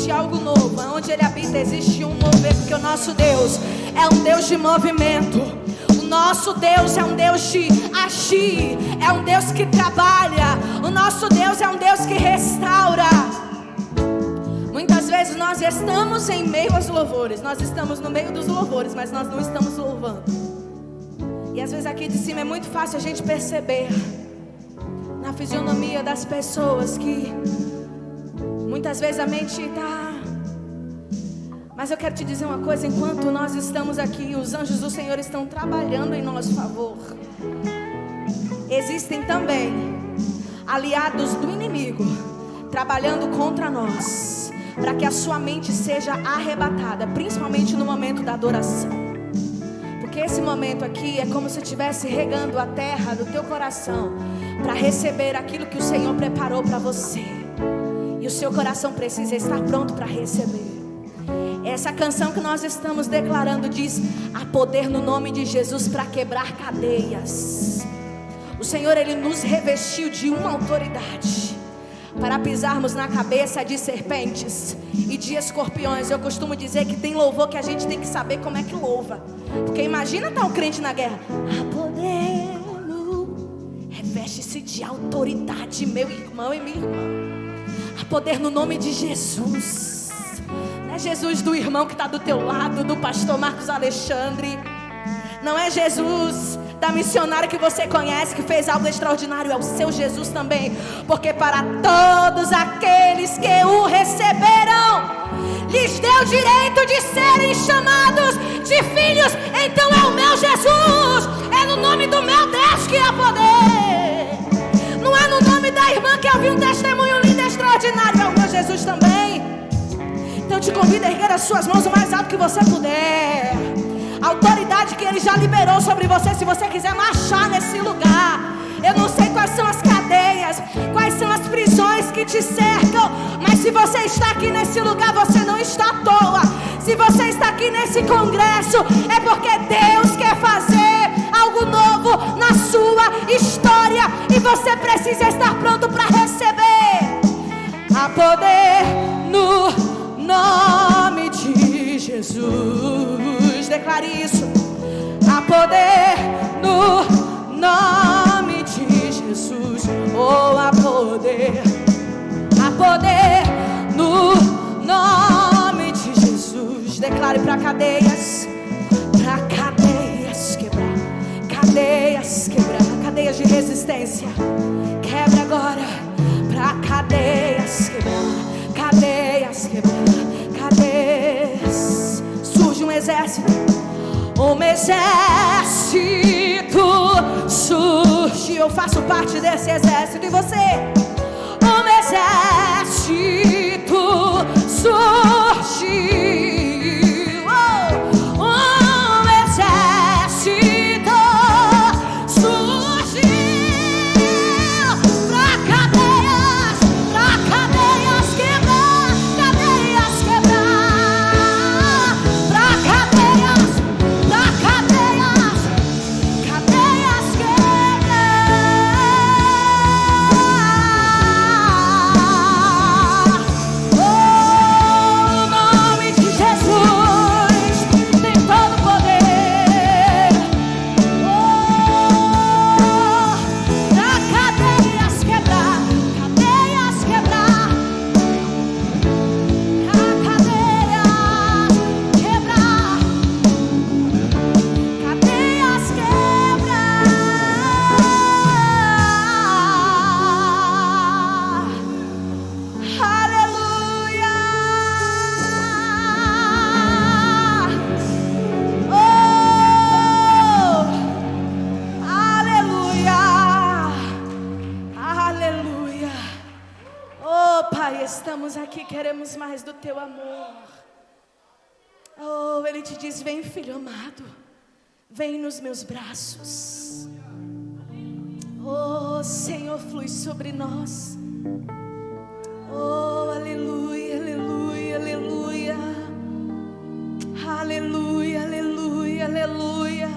existe algo novo. Onde Ele habita existe um mover, porque o nosso Deus é um Deus de movimento. O nosso Deus é um Deus de agir, é um Deus que trabalha. O nosso Deus é um Deus que restaura. Muitas vezes nós estamos em meio aos louvores, nós estamos no meio dos louvores, mas nós não estamos louvando. E às vezes aqui de cima é muito fácil a gente perceber na fisionomia das pessoas que muitas vezes a mente está... Mas eu quero te dizer uma coisa: enquanto nós estamos aqui, os anjos do Senhor estão trabalhando em nosso favor. Existem também aliados do inimigo trabalhando contra nós, para que a sua mente seja arrebatada, principalmente no momento da adoração. Porque esse momento aqui é como se estivesse regando a terra do teu coração para receber aquilo que o Senhor preparou para você. E o seu coração precisa estar pronto para receber. Essa canção que nós estamos declarando diz: há poder no nome de Jesus para quebrar cadeias. O Senhor, Ele nos revestiu de uma autoridade para pisarmos na cabeça de serpentes e de escorpiões. Eu costumo dizer que tem louvor que a gente tem que saber como é que louva. Porque imagina estar um crente na guerra: há poder no... Reveste-se de autoridade, meu irmão e minha irmã. Há poder no nome de Jesus. Não é Jesus do irmão que está do teu lado, do pastor Marcos Alexandre. Não é Jesus da missionária que você conhece, que fez algo extraordinário. É o seu Jesus também. Porque para todos aqueles que o receberam, lhes deu direito de serem chamados de filhos. Então é o meu Jesus, é no nome do meu Deus que há poder. Não é no nome da irmã que eu vi um testemunho lindo e extraordinário. É o meu Jesus também. Então eu te convido a erguer as suas mãos o mais alto que você puder. A autoridade que Ele já liberou sobre você, se você quiser marchar nesse lugar. Eu não sei quais são as cadeias, quais são as prisões que te cercam, mas se você está aqui nesse lugar, você não está à toa. Se você está aqui nesse congresso, é porque Deus quer fazer algo novo na sua história, e você precisa estar pronto para receber. Há poder no nome de Jesus. Declare isso. Há poder no nome de Jesus. Oh, há poder. Há poder no nome de Jesus. Declare para cadeias. Para cadeias quebrar. Cadeias quebrar. Cadeias de resistência. Quebra agora. Para cadeias quebrar. Cadeias quebrar. Cadeias. Surge um exército. Um exército surge. Eu faço parte desse exército. E você? Um exército surge. Um exército surge. Pra cadeias quebrar. Cadeias quebrar. Pra cadeias estamos aqui, queremos mais do teu amor. Oh, Ele te diz: vem, filho amado, vem nos meus braços. Oh, Senhor, flui sobre nós. Oh, aleluia, aleluia, aleluia. Aleluia, aleluia, aleluia.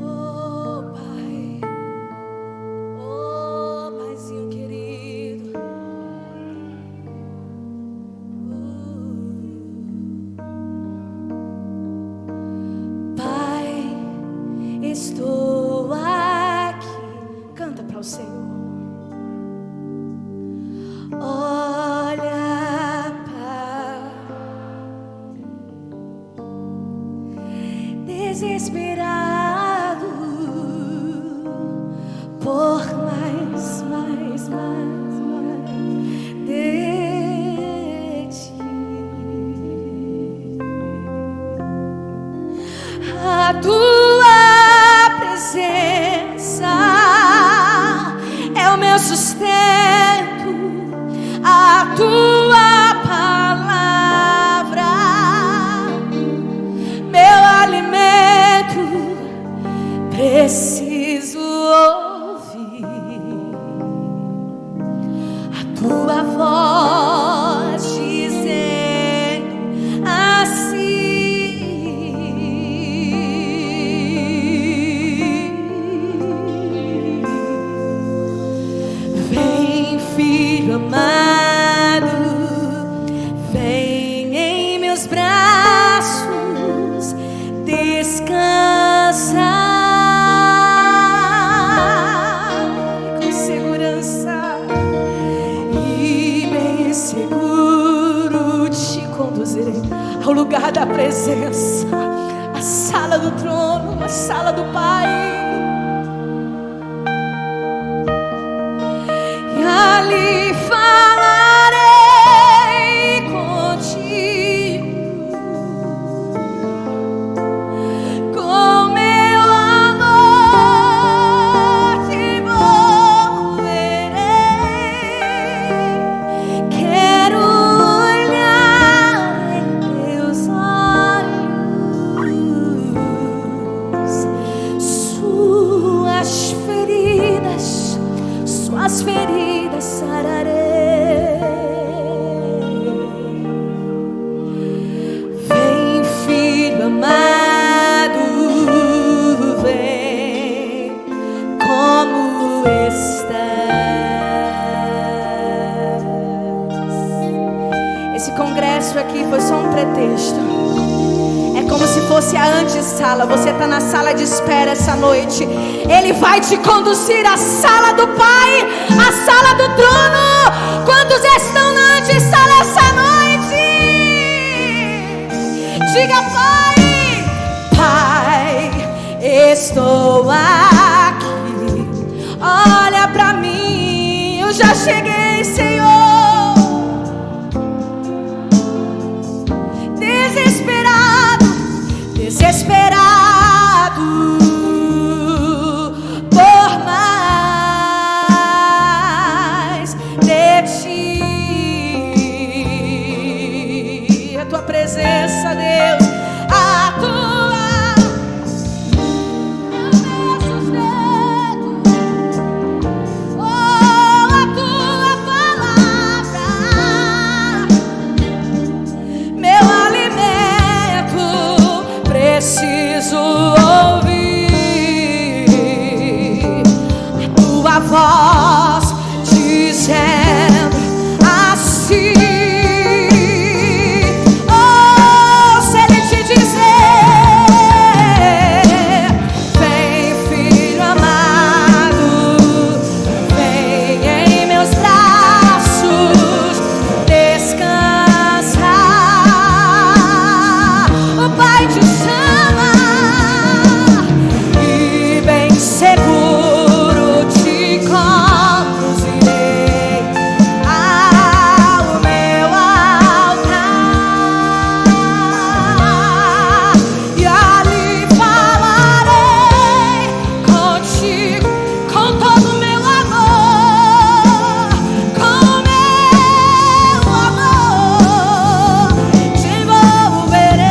Oh, Pai. Oh, Paizinho querido. presença, a sala do trono, a sala do Pai. E ali falarei contigo, com meu amor te envolverei. Quero olhar em teus olhos, suas feridas sararei. Vem, filho amado, vem, como estás? Esse congresso aqui foi só um pretexto. É como se fosse a antessala. Você está na sala de espera essa noite. Ele vai te conduzir à sala do Pai, à sala do trono. Quantos estão na antessala essa noite? Diga: Pai, Pai, estou aqui. Olha pra mim, eu já cheguei, Senhor. Desesperado por mais de ti. A tua presença, Deus, a tua preciso ouvir a tua voz dizendo assim. Oh, se ele te dizer: vem, filho amado, vem em meus braços descansar. O Pai te chama e bem seguro te conduzirei ao meu altar, e ali falarei contigo com todo o meu amor, com o meu amor te envolverei.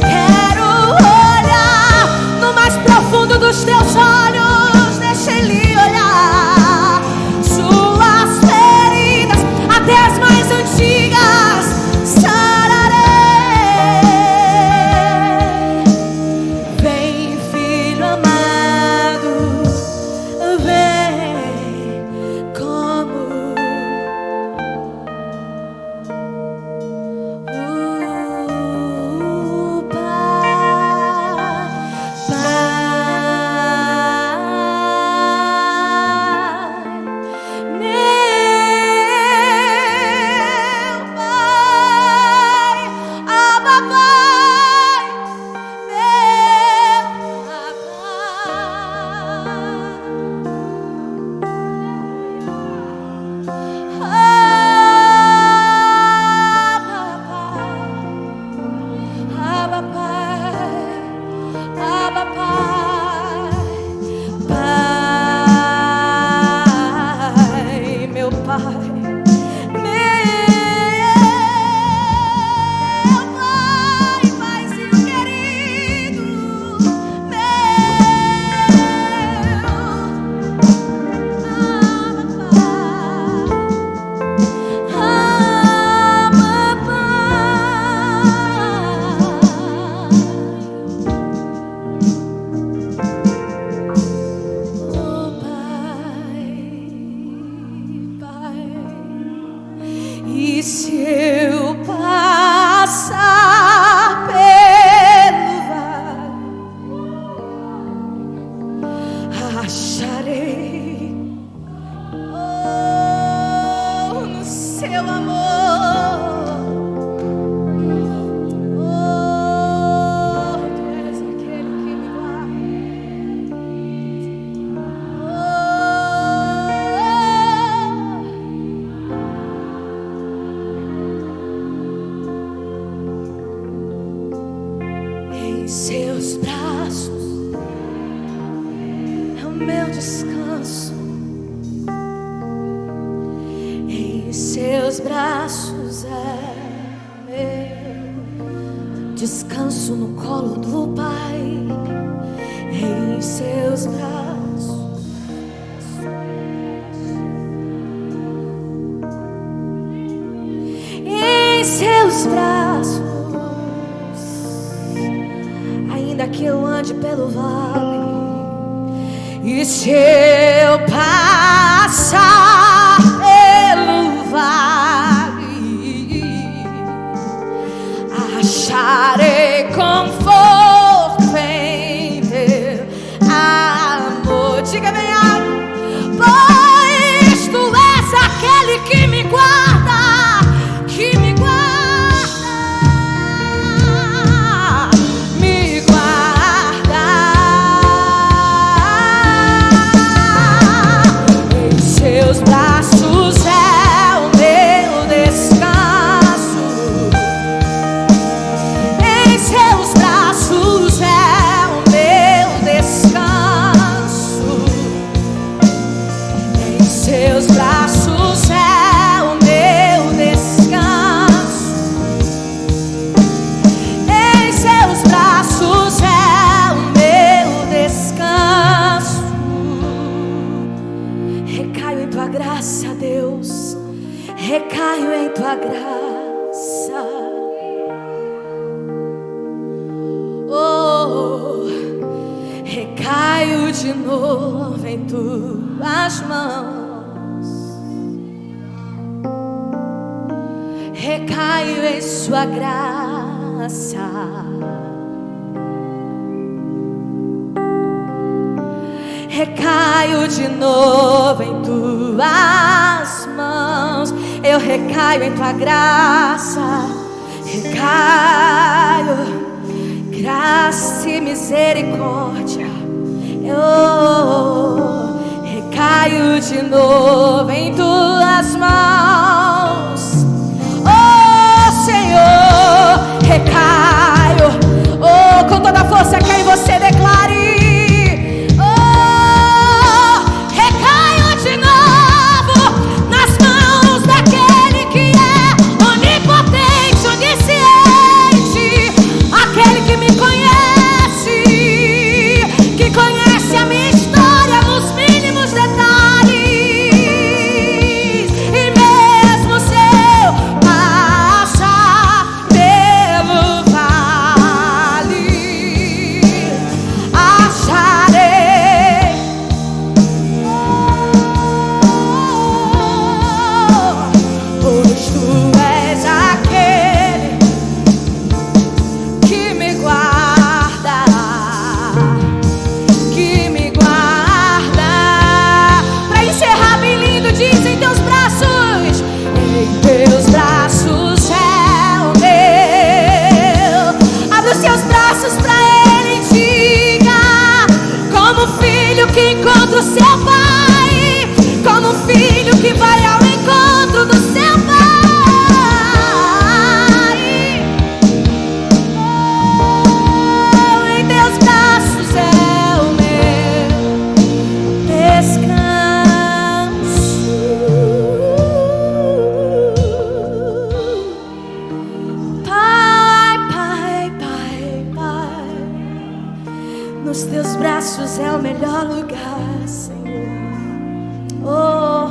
Quero olhar no mais profundo dos teus olhos, deixa ele olhar suas feridas, até as mais antigas sararei. Vem, filho amado, vem, como o Pai, meu Pai, Abba Pai, meu Abba Pai, Abba Pai, Pai, meu Pai, Paizinho querido, e se eu passar pelo vale, acharei no seu amor meu descanso. Em seus braços é meu descanso, no colo do Pai. Em seus braços, em seus braços, ainda que eu ande pelo vale, e se eu passar pelo vale, acharei conforto em teu amor. Diga bem alto: pois tu és aquele que me guarda, que me guarda. Seus braços é o meu descanso. Em seus braços é o meu descanso. Em seus braços é o meu descanso. Em seus braços é o meu descanso. Recaio em tua graça, Deus. Recaio em tua graça. Oh, recaio de novo em tuas mãos. Recaio em sua graça. Recaio de novo em tuas mãos. Eu recaio em tua graça. Recaio, graça e misericórdia. Eu recaio de novo em tuas mãos. Oh Senhor, recaio. Oh, com toda a força que em você declare. Que encontra o seu pai, como um filho que vai ao encontro do seu pai. Oh, em teus braços é o meu descanso. Pai, Pai, Pai, Pai, nos teus braços é o melhor lugar, Senhor. Oh,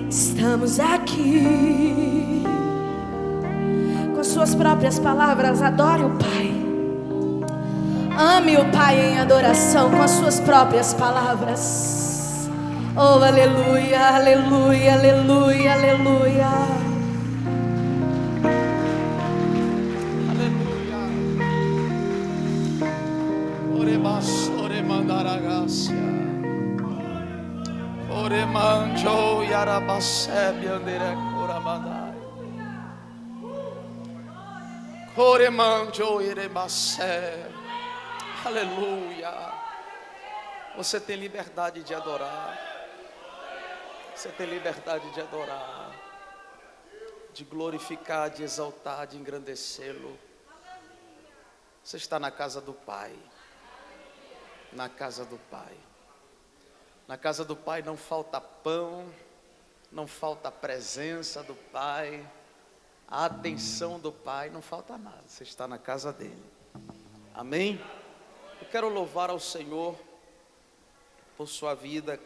estamos aqui. Com suas próprias palavras, adore o Pai. Ame o Pai em adoração com as suas próprias palavras. Oh, aleluia, aleluia, aleluia, aleluia. Ore mandaragasia, ore manjo yarabasebe andere coramandai, ore manjo irebasé. Aleluia. Você tem liberdade de adorar. Você tem liberdade de adorar, de glorificar, de exaltar, de engrandecê-lo. Você está na casa do Pai. na casa do Pai. Na casa do Pai não falta pão, não falta a presença do Pai, a atenção do Pai, não falta nada. Você está na casa dele. Amém? Eu quero louvar ao Senhor por sua vida.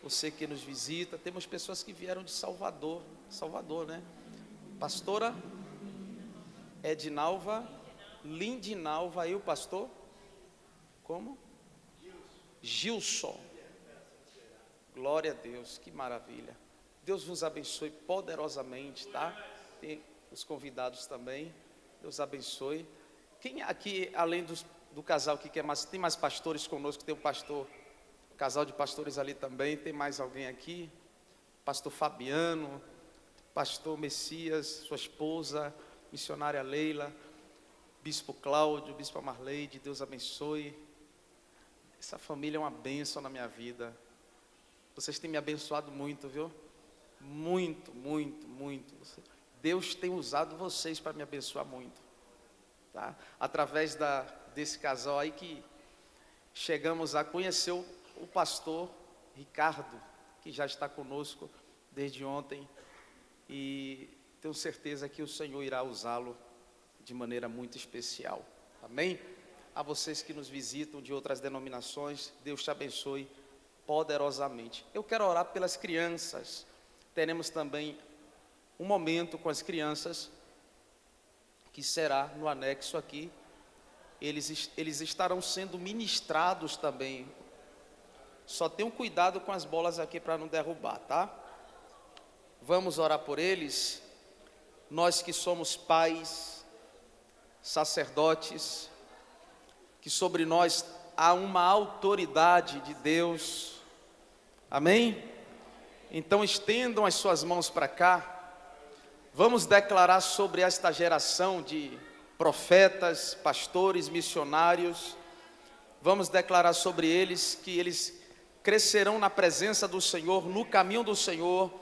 Você que nos visita, temos pessoas que vieram de Salvador, né? Pastora Edinalva, Lindinalva, e o pastor? Como? Gilson. Glória a Deus, que maravilha. Deus vos abençoe poderosamente, tá? Tem os convidados também. Deus abençoe. Quem aqui, além do casal que quer mais, tem mais pastores conosco? Tem um pastor, casal de pastores ali também. Tem mais alguém aqui? Pastor Fabiano, pastor Messias, sua esposa, missionária Leila, bispo Cláudio, bispo Marleide. Deus abençoe. Essa família é uma bênção na minha vida. Vocês têm me abençoado muito, viu? Muito, muito, muito. Deus tem usado vocês para me abençoar muito, tá? Através desse casal aí que chegamos a conhecer o pastor Ricardo, que já está conosco desde ontem, e tenho certeza que o Senhor irá usá-lo de maneira muito especial. Amém? A vocês que nos visitam de outras denominações, Deus te abençoe poderosamente. Eu quero orar pelas crianças. Teremos também um momento com as crianças, que será no anexo aqui. Eles estarão sendo ministrados também. Só tenham cuidado com as bolas aqui para não derrubar, tá? Vamos orar por eles. Nós que somos pais, sacerdotes, que sobre nós há uma autoridade de Deus. Amém? Então estendam as suas mãos para cá. Vamos declarar sobre esta geração de profetas, pastores, missionários. Vamos declarar sobre eles que eles crescerão na presença do Senhor, no caminho do Senhor.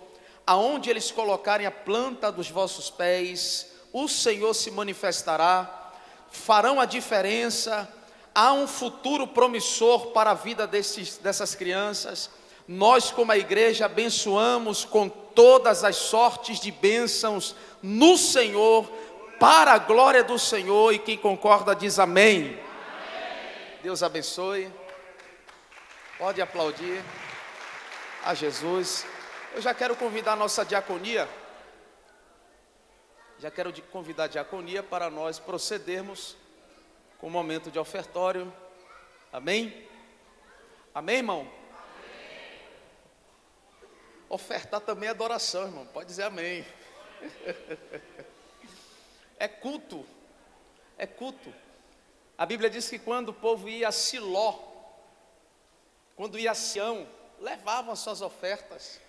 Aonde eles colocarem a planta dos vossos pés, o Senhor se manifestará, farão a diferença. Há um futuro promissor para a vida dessas crianças. Nós, como a igreja, abençoamos com todas as sortes de bênçãos no Senhor, para a glória do Senhor. E quem concorda diz amém. Amém. Deus abençoe. Pode aplaudir a Jesus. Eu já quero convidar a nossa diaconia. Já quero convidar a diaconia para nós procedermos com o momento de ofertório. Amém? Amém, irmão? Amém. Ofertar também é adoração, irmão. Pode dizer amém. É culto. É culto. A Bíblia diz que quando o povo ia a Siló, quando ia a Sião, levavam as suas ofertas.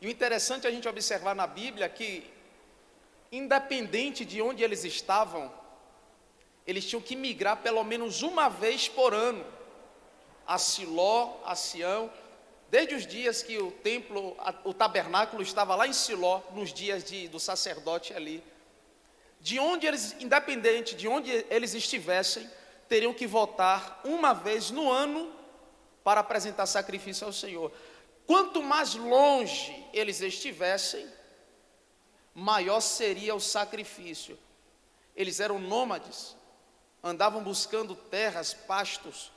E o interessante é a gente observar na Bíblia que, independente de onde eles estavam, eles tinham que migrar pelo menos uma vez por ano, a Siló, a Sião, desde os dias que o templo, o tabernáculo estava lá em Siló, nos dias do sacerdote ali. De onde eles, independente de onde eles estivessem, teriam que voltar uma vez no ano para apresentar sacrifício ao Senhor. Quanto mais longe eles estivessem, maior seria o sacrifício. Eles eram nômades, andavam buscando terras, pastos,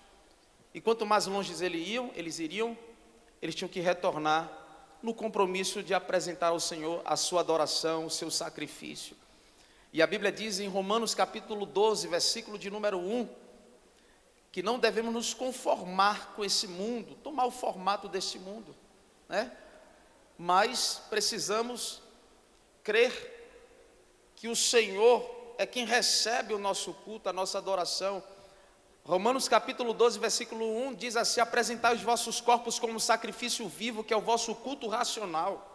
e quanto mais longe eles iriam, eles tinham que retornar no compromisso de apresentar ao Senhor a sua adoração, o seu sacrifício. E a Bíblia diz em Romanos capítulo 12, versículo de número 1, que não devemos nos conformar com esse mundo, tomar o formato desse mundo, né? Mas precisamos crer que o Senhor é quem recebe o nosso culto, a nossa adoração. Romanos capítulo 12, versículo 1 diz assim: apresentai os vossos corpos como sacrifício vivo, que é o vosso culto racional.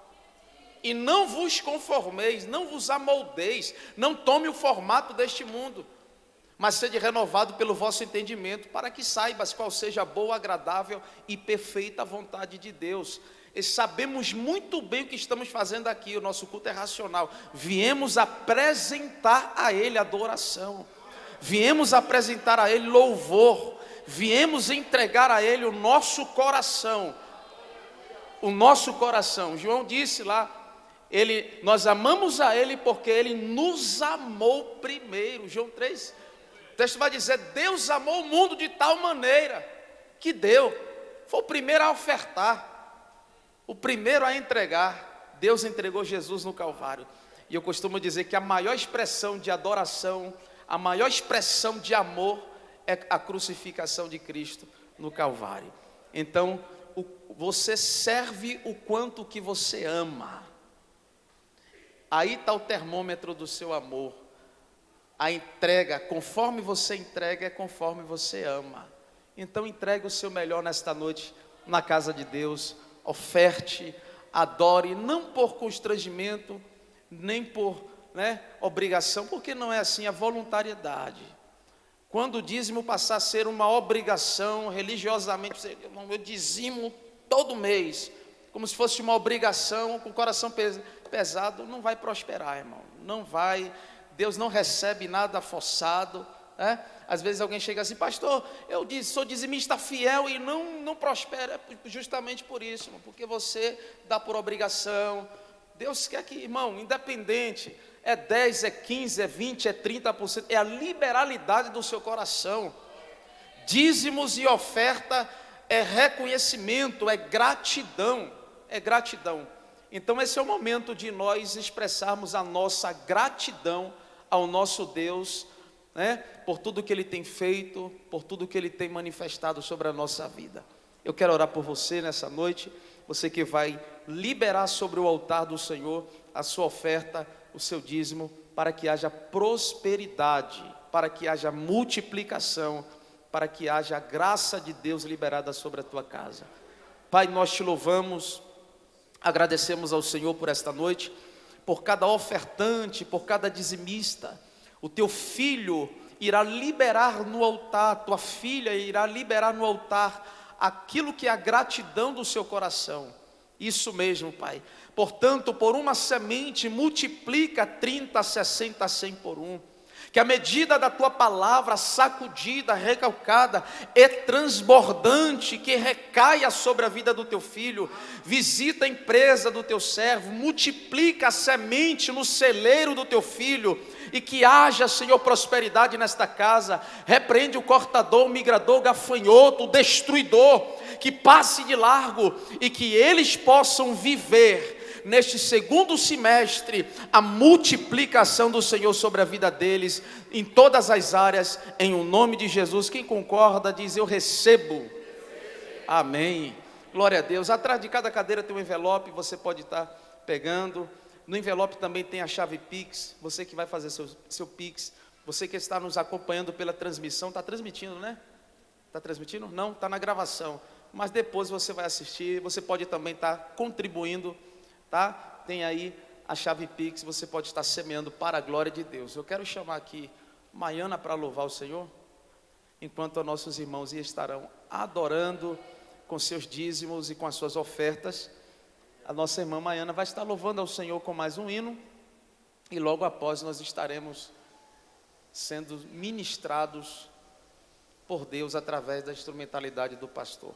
E não vos conformeis, não vos amoldeis, não tome o formato deste mundo, mas sede renovado pelo vosso entendimento, para que saibas qual seja a boa, agradável e perfeita vontade de Deus. E sabemos muito bem o que estamos fazendo aqui, o nosso culto é racional. Viemos apresentar a Ele adoração, viemos apresentar a Ele louvor, viemos entregar a Ele o nosso coração. O nosso coração. João disse lá, nós amamos a Ele porque Ele nos amou primeiro. João 3, o texto vai dizer, Deus amou o mundo de tal maneira que deu. Foi o primeiro a ofertar, o primeiro a entregar. Deus entregou Jesus no Calvário. E eu costumo dizer que a maior expressão de adoração, a maior expressão de amor é a crucificação de Cristo no Calvário. Então, você serve o quanto que você ama. Aí está o termômetro do seu amor. A entrega, conforme você entrega, é conforme você ama. Então entregue o seu melhor nesta noite na casa de Deus. Oferte, adore, não por constrangimento, nem por obrigação, porque não é assim, a voluntariedade. Quando o dízimo passar a ser uma obrigação religiosamente, eu dizimo todo mês, como se fosse uma obrigação, com o coração pesado, não vai prosperar, irmão. Não vai. Deus não recebe nada forçado. Às vezes alguém chega assim, pastor, eu sou dizimista fiel e não prospera, justamente por isso, irmão, porque você dá por obrigação. Deus quer que, irmão, independente, é 10, é 15, é 20, é 30%, é a liberalidade do seu coração. Dízimos e oferta é reconhecimento, é gratidão, Então esse é o momento de nós expressarmos a nossa gratidão ao nosso Deus, por tudo que Ele tem feito, por tudo que Ele tem manifestado sobre a nossa vida. Eu quero orar por você nessa noite, você que vai liberar sobre o altar do Senhor a sua oferta, o seu dízimo, para que haja prosperidade, para que haja multiplicação, para que haja a graça de Deus liberada sobre a tua casa. Pai, nós te louvamos, agradecemos ao Senhor por esta noite, por cada ofertante, por cada dizimista. O teu filho irá liberar no altar, tua filha irá liberar no altar aquilo que é a gratidão do seu coração. Isso mesmo, Pai. Portanto, por uma semente multiplica 30, 60, 100 por um. Que a medida da tua palavra sacudida, recalcada e transbordante, que recaia sobre a vida do teu filho, visita a empresa do teu servo, multiplica a semente no celeiro do teu filho, e que haja, Senhor, prosperidade nesta casa. Repreende o cortador, o migrador, o gafanhoto, o destruidor, que passe de largo, e que eles possam viver neste segundo semestre a multiplicação do Senhor sobre a vida deles, em todas as áreas, em o nome de Jesus. Quem concorda diz: eu recebo. Amém. Glória a Deus. Atrás de cada cadeira tem um envelope, você pode estar pegando. No envelope também tem a chave Pix, você que vai fazer seu Pix, você que está nos acompanhando pela transmissão. Está transmitindo, né? Está transmitindo? Não, está na gravação, mas depois você vai assistir. Você pode também estar contribuindo, tá? Tem aí a chave Pix, você pode estar semeando para a glória de Deus. Eu quero chamar aqui Maiana para louvar o Senhor, enquanto nossos irmãos estarão adorando com seus dízimos e com as suas ofertas. A nossa irmã Maiana vai estar louvando ao Senhor com mais um hino, e logo após nós estaremos sendo ministrados por Deus através da instrumentalidade do pastor.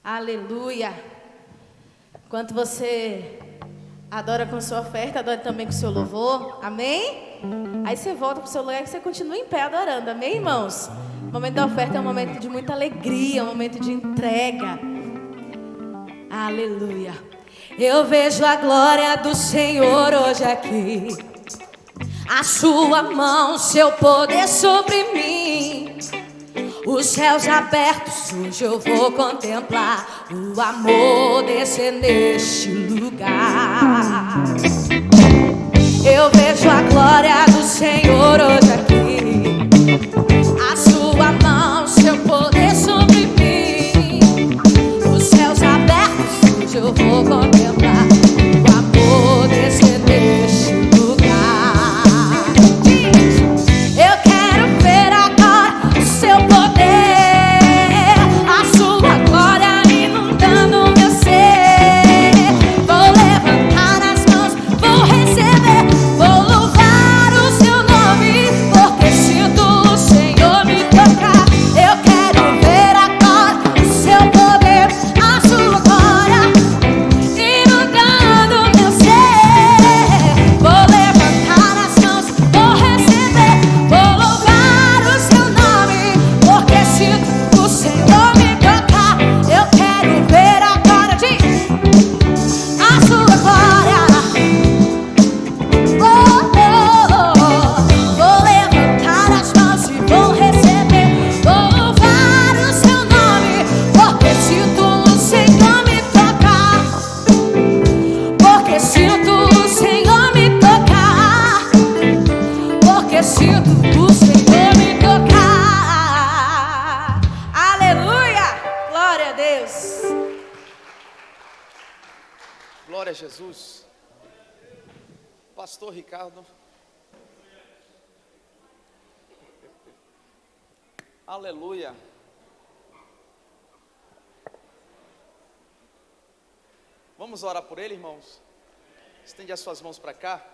Aleluia. Enquanto você adora com sua oferta, adora também com seu louvor. Amém? Aí você volta para o seu lugar e você continua em pé adorando. Amém, irmãos? O momento da oferta é um momento de muita alegria, um momento de entrega. Aleluia. Eu vejo a glória do Senhor hoje aqui, a sua mão, seu poder sobre mim. Os céus abertos, hoje eu vou contemplar o amor descer neste lugar. Eu vejo a glória do Senhor hoje aqui, a sua mão, seu poder sobre mim. Os céus abertos, hoje eu vou contemplar o Jesus. Pastor Ricardo. Aleluia. Vamos orar por ele, irmãos? Estende as suas mãos para cá.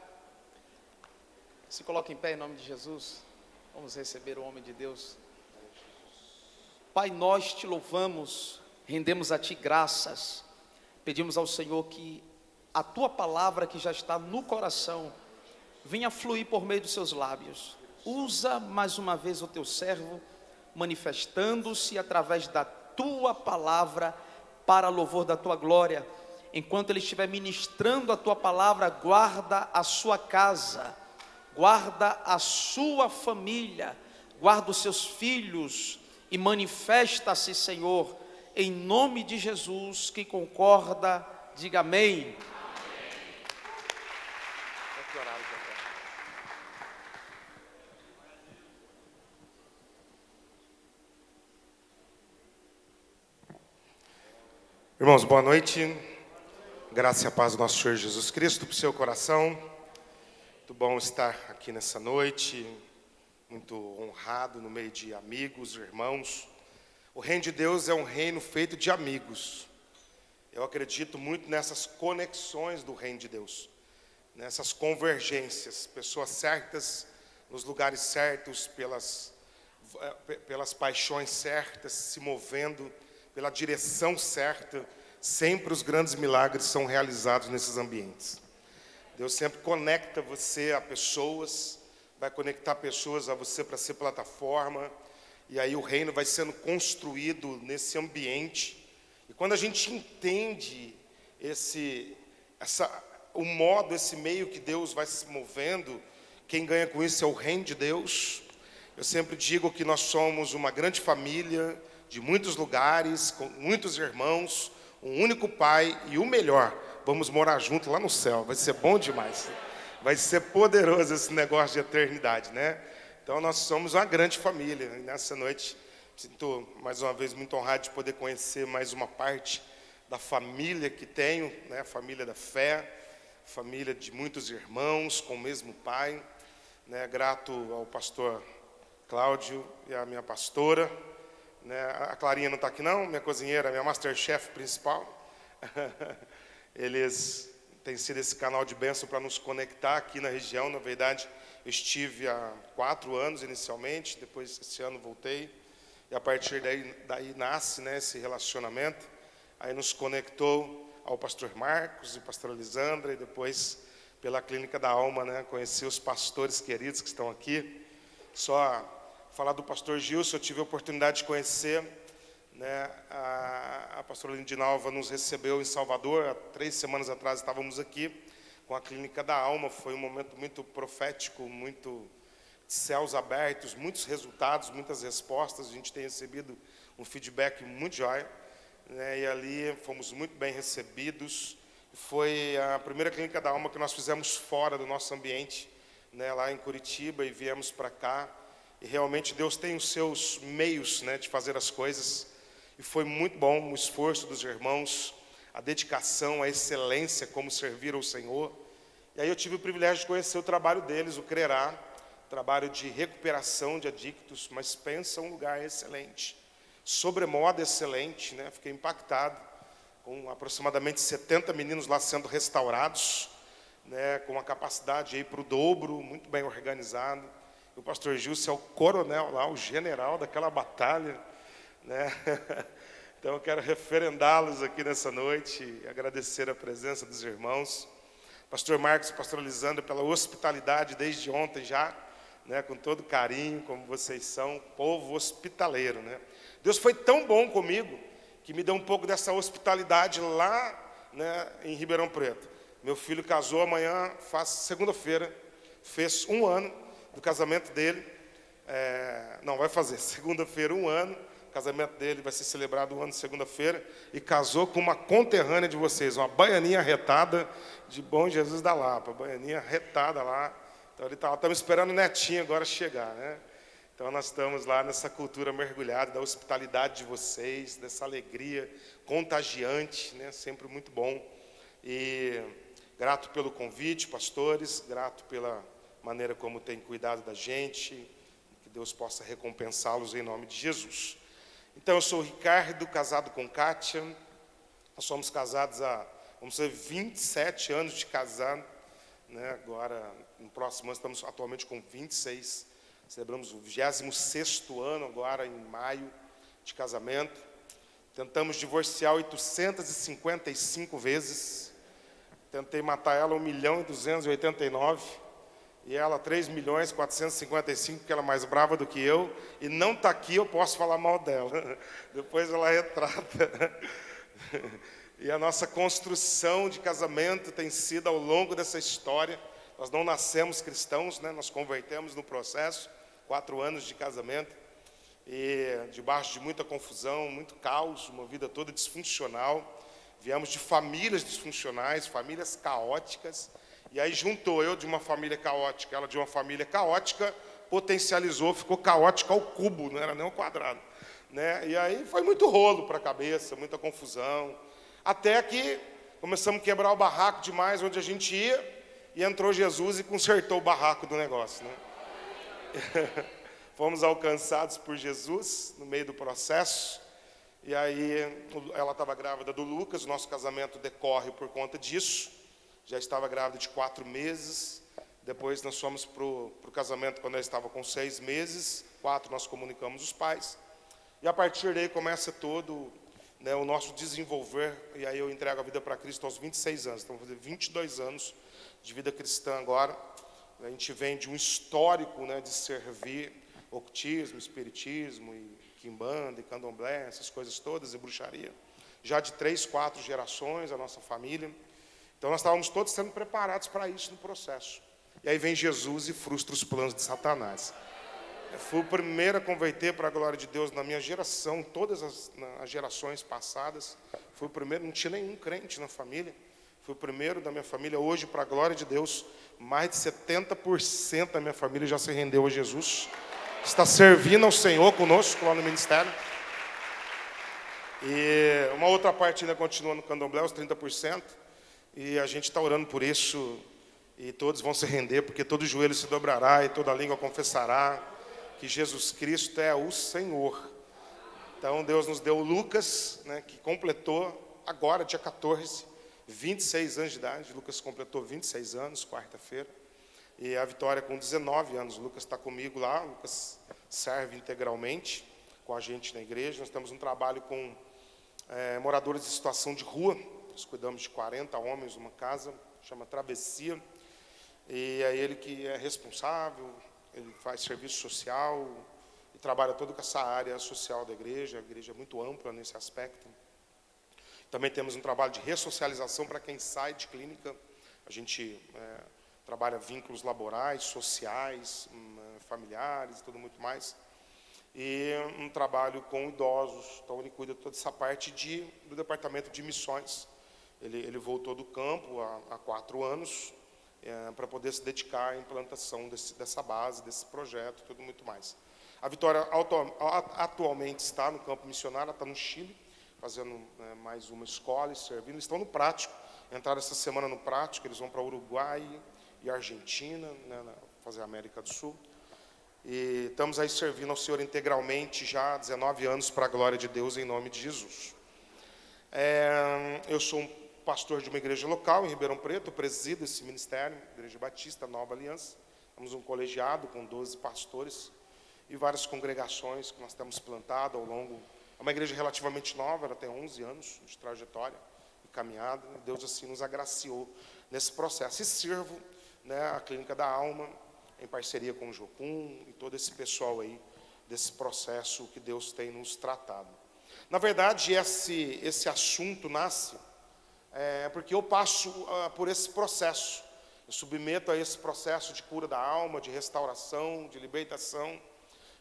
Se coloque em pé em nome de Jesus. Vamos receber o homem de Deus. Pai, nós te louvamos, rendemos a ti graças. Pedimos ao Senhor que a tua palavra que já está no coração venha fluir por meio dos seus lábios. Usa mais uma vez o teu servo, manifestando-se através da tua palavra para louvor da tua glória. Enquanto ele estiver ministrando a tua palavra, guarda a sua casa, guarda a sua família, guarda os seus filhos e manifesta-se, Senhor, em nome de Jesus. Que concorda, diga amém. Irmãos, boa noite. Graça e a paz do nosso Senhor Jesus Cristo para o seu coração. Muito bom estar aqui nessa noite, muito honrado no meio de amigos, irmãos. O reino de Deus é um reino feito de amigos. Eu acredito muito nessas conexões do reino de Deus, nessas convergências, pessoas certas nos lugares certos, pelas paixões certas, se movendo pela direção certa. Sempre os grandes milagres são realizados nesses ambientes. Deus sempre conecta você a pessoas, vai conectar pessoas a você para ser plataforma, e aí o reino vai sendo construído nesse ambiente. E quando a gente entende o modo, esse meio que Deus vai se movendo, quem ganha com isso é o reino de Deus. Eu sempre digo que nós somos uma grande família, de muitos lugares, com muitos irmãos, um único Pai e o melhor, vamos morar junto lá no céu, vai ser bom demais, vai ser poderoso esse negócio de eternidade, né? Então nós somos uma grande família, e nessa noite sinto mais uma vez muito honrado de poder conhecer mais uma parte da família que tenho, né? Família da fé, família de muitos irmãos com o mesmo Pai, né? Grato ao pastor Cláudio e à minha pastora, né? A Clarinha não está aqui não, minha cozinheira, minha masterchef principal. Eles têm sido esse canal de bênção para nos conectar aqui na região. Na verdade, eu estive há 4 anos inicialmente, depois esse ano voltei, e a partir daí nasce, né, esse relacionamento. Aí nos conectou ao pastor Marcos e pastora Lisandra, e depois pela Clínica da Alma, né, conheci os pastores queridos que estão aqui. Só falar do pastor Gilson, eu tive a oportunidade de conhecer, né, a pastora Lindinalva nos recebeu em Salvador, há 3 semanas atrás estávamos aqui com a Clínica da Alma. Foi um momento muito profético, muito de céus abertos, muitos resultados, muitas respostas. A gente tem recebido um feedback muito jóia, né, e ali fomos muito bem recebidos. Foi a primeira Clínica da Alma que nós fizemos fora do nosso ambiente, né, lá em Curitiba, e viemos para cá. E realmente Deus tem os seus meios, né, de fazer as coisas. E foi muito bom o esforço dos irmãos, a dedicação, a excelência, como servir ao Senhor. E aí eu tive o privilégio de conhecer o trabalho deles, o CRERA, trabalho de recuperação de adictos, mas pensa um lugar excelente, sobremodo excelente, né? Fiquei impactado, com aproximadamente 70 meninos lá sendo restaurados, né, com uma capacidade aí para o dobro, muito bem organizado. O pastor Gilson é o coronel lá, o general daquela batalha, né? Então eu quero referendá-los aqui nessa noite e agradecer a presença dos irmãos. Pastor Marcos e pastora Lisandra pela hospitalidade desde ontem já, né, com todo carinho, como vocês são, povo hospitaleiro, né? Deus foi tão bom comigo que me deu um pouco dessa hospitalidade lá, né, em Ribeirão Preto. Meu filho casou amanhã, segunda-feira, fez 1 ano do casamento dele. Não, vai fazer segunda-feira 1 ano. O casamento dele vai ser celebrado 1 ano segunda-feira. E casou com uma conterrânea de vocês, uma baianinha retada de Bom Jesus da Lapa. Baianinha retada lá. Então ele estamos esperando o netinho agora chegar, né? Então nós estamos lá nessa cultura mergulhada da hospitalidade de vocês, dessa alegria contagiante, né? Sempre muito bom. E Grato pelo convite, pastores, grato pela maneira como tem cuidado da gente, que Deus possa recompensá-los em nome de Jesus. Então, eu sou o Ricardo, casado com Kátia, nós somos casados vamos ser 27 anos de casado, né? Agora, no próximo ano, estamos atualmente com 26, celebramos o 26º ano agora, em maio, de casamento. Tentamos divorciar 855 vezes, tentei matar ela 1.289.000, e ela 3.455.000, porque ela é mais brava do que eu, e não está aqui, eu posso falar mal dela, depois ela retrata. E a nossa construção de casamento tem sido ao longo dessa história. Nós não nascemos cristãos, né? Nós convertemos no processo, 4 anos de casamento, e debaixo de muita confusão, muito caos, uma vida toda disfuncional. Viemos de famílias disfuncionais, famílias caóticas, e aí juntou eu de uma família caótica, ela de uma família caótica, potencializou, ficou caótica ao cubo, não era nem ao quadrado, né? E aí foi muito rolo para a cabeça, muita confusão, até que começamos a quebrar o barraco demais onde a gente ia, e entrou Jesus e consertou o barraco do negócio, né? Fomos alcançados por Jesus no meio do processo, e aí ela estava grávida do Lucas, o nosso casamento decorre por conta disso, já estava grávida de 4 meses, depois nós fomos para o casamento quando ela estava com 6 meses, 4 nós comunicamos os pais, e a partir daí começa todo, né, o nosso desenvolver, e aí eu entrego a vida para Cristo aos 26 anos, então vou fazer 22 anos de vida cristã agora. A gente vem de um histórico, né, de servir ocultismo, espiritismo, e quimbanda, e candomblé, essas coisas todas, e bruxaria, já de 3, 4 gerações, a nossa família. Então nós estávamos todos sendo preparados para isso no processo. E aí vem Jesus e frustra os planos de Satanás. Eu fui o primeiro a converter para a glória de Deus na minha geração, todas as gerações passadas. Fui o primeiro, não tinha nenhum crente na família. Fui o primeiro da minha família. Hoje, para a glória de Deus, mais de 70% da minha família já se rendeu a Jesus. Está servindo ao Senhor conosco lá no ministério. E uma outra parte ainda continua no candomblé, os 30%. E a gente está orando por isso. E todos vão se render, porque todo joelho se dobrará e toda língua confessará que Jesus Cristo é o Senhor. Então Deus nos deu o Lucas, né, que completou agora, dia 14, 26 anos de idade. Lucas completou 26 anos, quarta-feira. E a Vitória com 19 anos. O Lucas está comigo lá, o Lucas serve integralmente com a gente na igreja. Nós temos um trabalho com moradores de situação de rua. Nós cuidamos de 40 homens numa casa, chama Travessia. E é ele que é responsável, ele faz serviço social e trabalha toda com essa área social da igreja. A igreja é muito ampla nesse aspecto. Também temos um trabalho de ressocialização para quem sai de clínica. A gente trabalha vínculos laborais, sociais, familiares e tudo muito mais. E um trabalho com idosos. Então ele cuida de toda essa parte do departamento de missões. Ele voltou do campo há 4 anos, para poder se dedicar à implantação dessa base, desse projeto, tudo muito mais. A Vitória atualmente está no campo missionário, ela está no Chile, fazendo mais uma escola e servindo. Eles estão no prático, entraram essa semana no prático, eles vão para Uruguai e Argentina, né, fazer a América do Sul. E estamos aí servindo ao Senhor integralmente já há 19 anos para a glória de Deus, em nome de Jesus. Eu sou um pastor de uma igreja local em Ribeirão Preto, presido esse ministério, Igreja Batista Nova Aliança. Temos um colegiado com 12 pastores e várias congregações que nós temos plantado ao longo. É uma igreja relativamente nova, ela tem 11 anos de trajetória e caminhada. Deus assim nos agraciou nesse processo. E sirvo, né, a Clínica da Alma, em parceria com o Jocum e todo esse pessoal aí, desse processo que Deus tem nos tratado. Na verdade, esse assunto nasce porque eu passo por esse processo. Eu submeto a esse processo de cura da alma, de restauração, de libertação.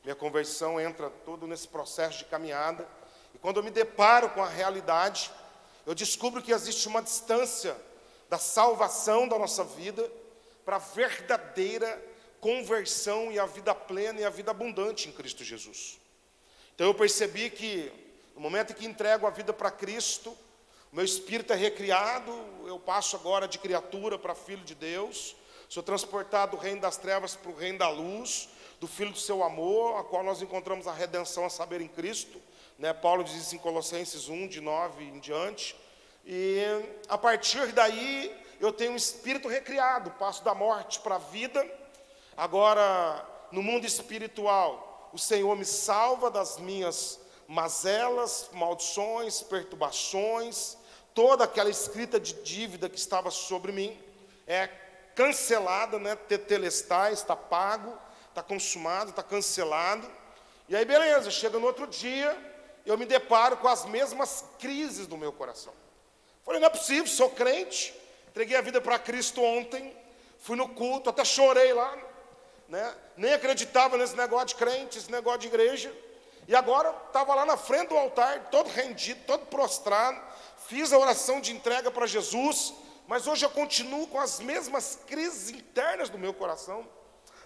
Minha conversão entra todo nesse processo de caminhada. E quando eu me deparo com a realidade, eu descubro que existe uma distância da salvação da nossa vida para a verdadeira conversão e a vida plena e a vida abundante em Cristo Jesus. Então eu percebi que no momento em que entrego a vida para Cristo, Meu espírito é recriado, eu passo agora de criatura para filho de Deus, sou transportado do reino das trevas para o reino da luz, do Filho do seu amor, a qual nós encontramos a redenção a saber em Cristo, né? Paulo diz isso em Colossenses 1, de 9 em diante, e a partir daí eu tenho um espírito recriado, passo da morte para a vida. Agora, no mundo espiritual, o Senhor me salva das minhas mazelas, maldições, perturbações, toda aquela escrita de dívida que estava sobre mim é cancelada, né? Tetelestai, está pago, está consumado, está cancelado. E aí beleza, chega no outro dia, eu me deparo com as mesmas crises do meu coração. Falei, não é possível, sou crente, entreguei a vida para Cristo ontem, fui no culto, até chorei lá, né? Nem acreditava nesse negócio de crente, esse negócio de igreja. E agora estava lá na frente do altar, todo rendido, todo prostrado, fiz a oração de entrega para Jesus, mas hoje eu continuo com as mesmas crises internas do meu coração,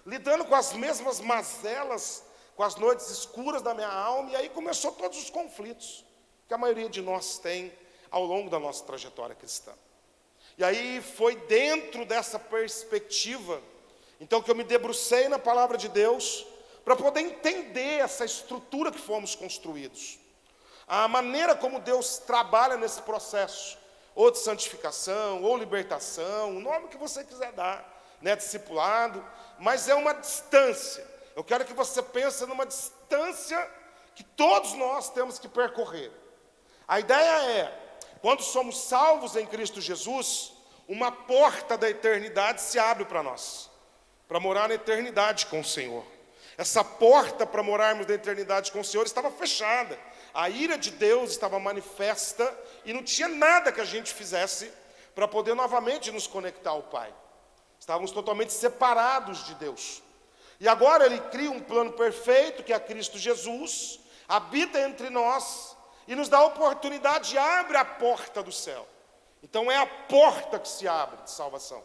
lidando com as mesmas mazelas, com as noites escuras da minha alma, e aí começou todos os conflitos que a maioria de nós tem ao longo da nossa trajetória cristã. E aí foi dentro dessa perspectiva, então, que eu me debrucei na palavra de Deus, para poder entender essa estrutura que fomos construídos, a maneira como Deus trabalha nesse processo, ou de santificação, ou libertação, o nome que você quiser dar, né, discipulado, mas é uma distância. Eu quero que você pense numa distância que todos nós temos que percorrer. A ideia é, quando somos salvos em Cristo Jesus, uma porta da eternidade se abre para nós, para morar na eternidade com o Senhor. Essa porta para morarmos na eternidade com o Senhor estava fechada. A ira de Deus estava manifesta e não tinha nada que a gente fizesse para poder novamente nos conectar ao Pai. Estávamos totalmente separados de Deus. E agora Ele cria um plano perfeito, que é Cristo Jesus, habita entre nós e nos dá a oportunidade, abre a porta do céu. Então é a porta que se abre de salvação.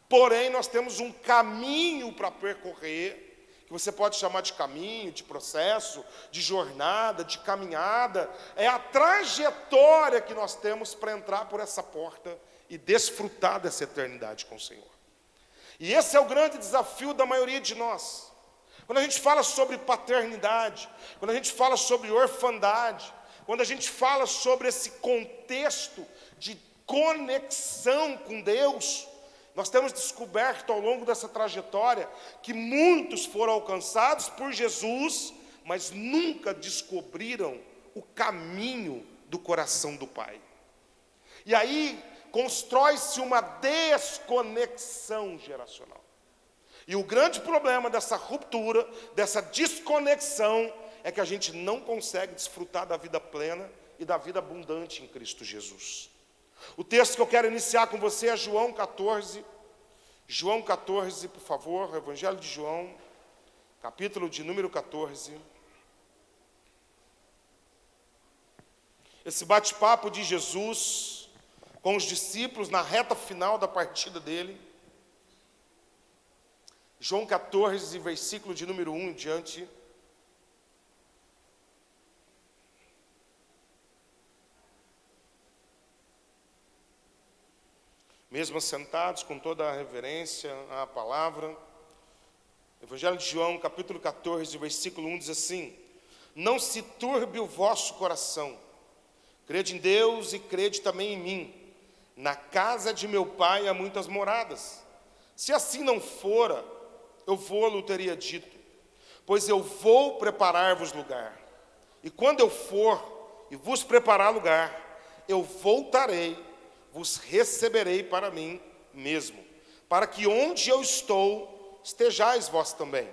Porém, nós temos um caminho para percorrer, que você pode chamar de caminho, de processo, de jornada, de caminhada. É a trajetória que nós temos para entrar por essa porta e desfrutar dessa eternidade com o Senhor. E esse é o grande desafio da maioria de nós. Quando a gente fala sobre paternidade, quando a gente fala sobre orfandade, quando a gente fala sobre esse contexto de conexão com Deus, nós temos descoberto ao longo dessa trajetória que muitos foram alcançados por Jesus, mas nunca descobriram o caminho do coração do Pai. E aí constrói-se uma desconexão geracional. E o grande problema dessa ruptura, dessa desconexão, é que a gente não consegue desfrutar da vida plena e da vida abundante em Cristo Jesus. O texto que eu quero iniciar com você é João 14. João 14, por favor, Evangelho de João, capítulo de número 14. Esse bate-papo de Jesus com os discípulos na reta final da partida dele. João 14, versículo de número 1 em diante. Mesmo assentados, com toda a reverência à palavra, Evangelho de João, capítulo 14, versículo 1, diz assim: não se turbe o vosso coração, crede em Deus e crede também em mim. Na casa de meu Pai há muitas moradas. Se assim não fora, eu vou-lo teria dito, pois eu vou preparar-vos lugar. E quando eu for e vos preparar lugar, eu voltarei, vos receberei para mim mesmo, para que onde eu estou, estejais vós também.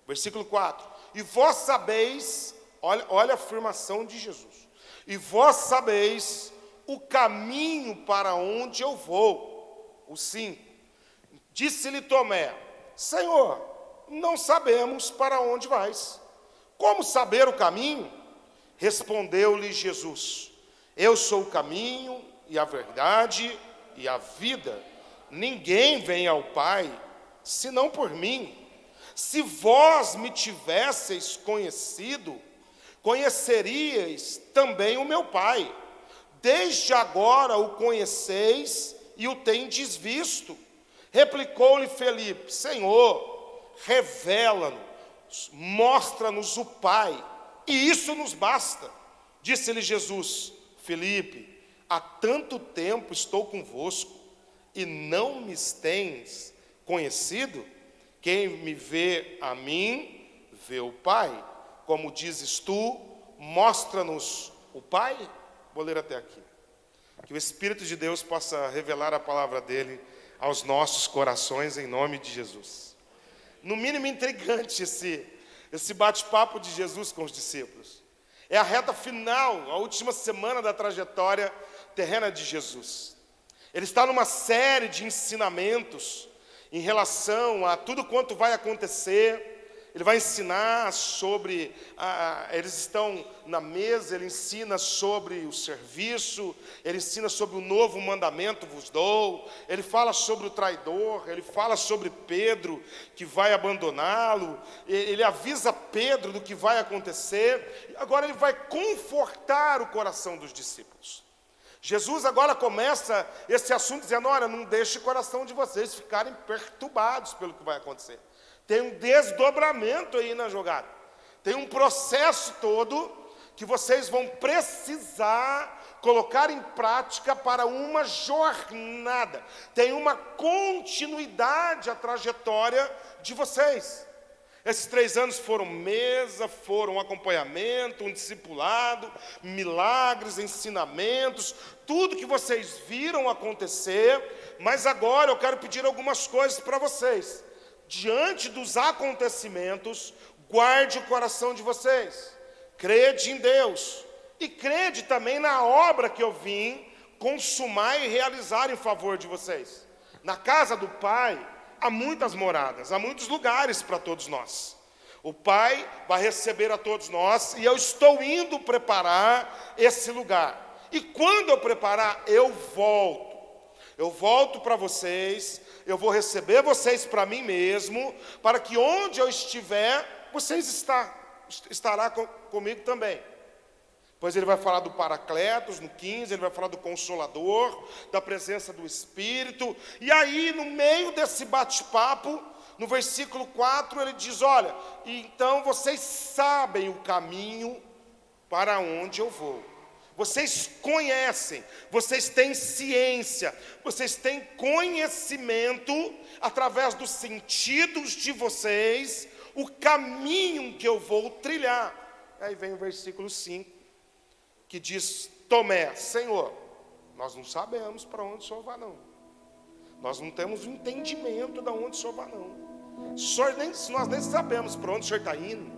Versículo 4. E vós sabeis, olha a afirmação de Jesus, e vós sabeis o caminho para onde eu vou. O 5. Disse-lhe Tomé: Senhor, não sabemos para onde vais. Como saber o caminho? Respondeu-lhe Jesus: eu sou o caminho e a verdade e a vida. Ninguém vem ao Pai, senão por mim. Se vós me tivesseis conhecido, conheceríeis também o meu Pai. desde agora o conheceis e o tendes visto. Replicou-lhe Felipe: Senhor, revela-nos, mostra-nos o Pai, e isso nos basta. Disse-lhe Jesus: Felipe, há tanto tempo estou convosco, e não me tens conhecido? Quem me vê a mim, vê o Pai. Como dizes tu, mostra-nos o Pai. Vou ler até aqui. Que o Espírito de Deus possa revelar a palavra dele aos nossos corações, em nome de Jesus. No mínimo intrigante esse bate-papo de Jesus com os discípulos. É a reta final, a última semana da trajetória terrena de Jesus. Ele está numa série de ensinamentos em relação a tudo quanto vai acontecer. Ele vai ensinar sobre, eles estão na mesa, ele ensina sobre o serviço, ele ensina sobre o novo mandamento vos dou, ele fala sobre o traidor, ele fala sobre Pedro que vai abandoná-lo, ele avisa Pedro do que vai acontecer, e agora ele vai confortar o coração dos discípulos. Jesus agora começa esse assunto dizendo: olha, não deixe o coração de vocês ficarem perturbados pelo que vai acontecer. Tem um desdobramento aí na jogada. Tem um processo todo que vocês vão precisar colocar em prática para uma jornada. Tem uma continuidade à trajetória de vocês. Esses 3 anos foram mesa, foram um acompanhamento, um discipulado, milagres, ensinamentos, tudo que vocês viram acontecer. Mas agora eu quero pedir algumas coisas para vocês. Diante dos acontecimentos, guarde o coração de vocês, crede em Deus, e crede também na obra que eu vim consumar e realizar em favor de vocês. Na casa do Pai, há muitas moradas, há muitos lugares para todos nós. O Pai vai receber a todos nós, e eu estou indo preparar esse lugar. E quando eu preparar, eu volto para vocês. Eu vou receber vocês para mim mesmo, para que onde eu estiver, vocês estará comigo também. Pois ele vai falar do Paracletos, no 15, ele vai falar do Consolador, da presença do Espírito. E aí, no meio desse bate-papo, no versículo 4, ele diz: olha, então vocês sabem o caminho para onde eu vou. Vocês conhecem, vocês têm ciência, vocês têm conhecimento, através dos sentidos de vocês, o caminho que eu vou trilhar. Aí vem o versículo 5, que diz: Tomé, Senhor, nós não sabemos para onde o Senhor vai não. Nós não temos o entendimento de onde o Senhor vai não. Nós nem sabemos para onde o Senhor está indo.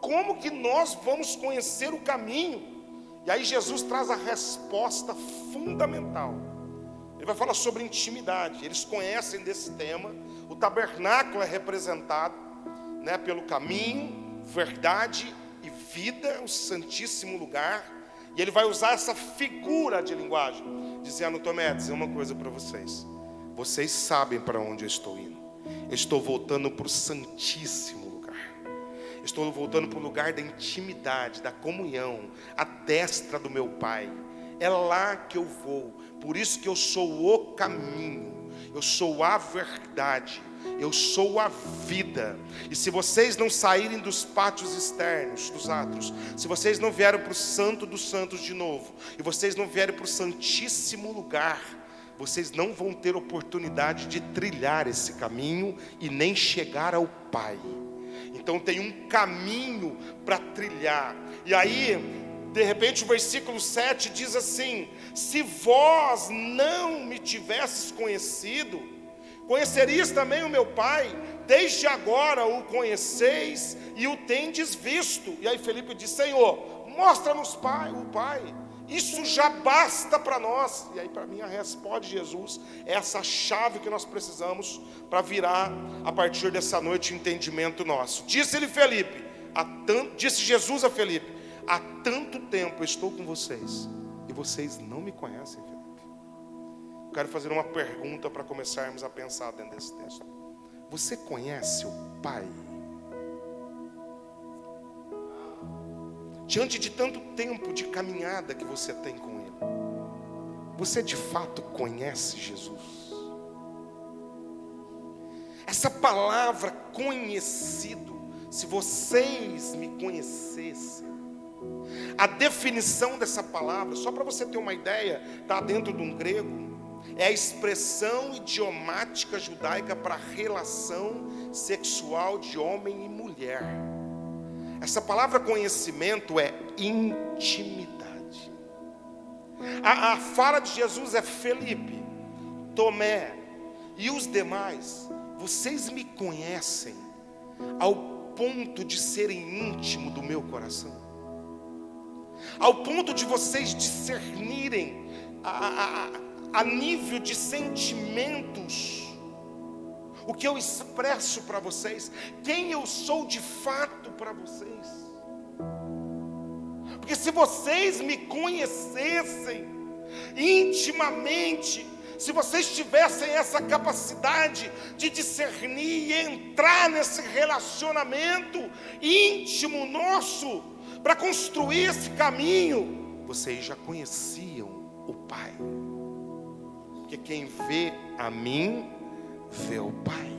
Como que nós vamos conhecer o caminho? E aí Jesus traz a resposta fundamental. Ele vai falar sobre intimidade. Eles conhecem desse tema. O tabernáculo é representado, né, pelo caminho, verdade e vida, o santíssimo lugar. E ele vai usar essa figura de linguagem, dizendo: Tomé, dizer uma coisa para vocês. Vocês sabem para onde eu estou indo. Eu estou voltando para o santíssimo lugar. Estou voltando para o lugar da intimidade, da comunhão, a destra do meu Pai. É lá que eu vou. Por isso que eu sou o caminho, eu sou a verdade, eu sou a vida. E se vocês não saírem dos pátios externos, dos átrios, se vocês não vierem para o Santo dos Santos de novo, e vocês não vierem para o Santíssimo Lugar, vocês não vão ter oportunidade de trilhar esse caminho e nem chegar ao Pai. Então tem um caminho para trilhar. E aí, de repente, o versículo 7 diz assim: se vós não me tivesses conhecido, conhecerias também o meu Pai. Desde agora o conheceis e o tendes visto. E aí Felipe diz: Senhor, mostra-nos o Pai. Isso já basta para nós. E aí, para mim, a resposta de Jesus é essa chave que nós precisamos para virar, a partir dessa noite, o entendimento nosso. Disse Jesus a Felipe: há tanto tempo eu estou com vocês e vocês não me conhecem, Felipe. Eu quero fazer uma pergunta para começarmos a pensar dentro desse texto. Você conhece o Pai? Diante de tanto tempo de caminhada que você tem com Ele, você de fato conhece Jesus? Essa palavra conhecido, se vocês me conhecessem, a definição dessa palavra, só para você ter uma ideia, está dentro de um grego, é a expressão idiomática judaica para relação sexual de homem e mulher. Essa palavra conhecimento é intimidade. A fala de Jesus é: Felipe, Tomé e os demais, vocês me conhecem ao ponto de serem íntimo do meu coração, ao ponto de vocês discernirem a nível de sentimentos o que eu expresso para vocês, quem eu sou de fato para vocês. Porque se vocês me conhecessem intimamente, se vocês tivessem essa capacidade de discernir e entrar nesse relacionamento íntimo nosso, para construir esse caminho, vocês já conheciam o Pai. Porque quem vê a mim, vê o Pai.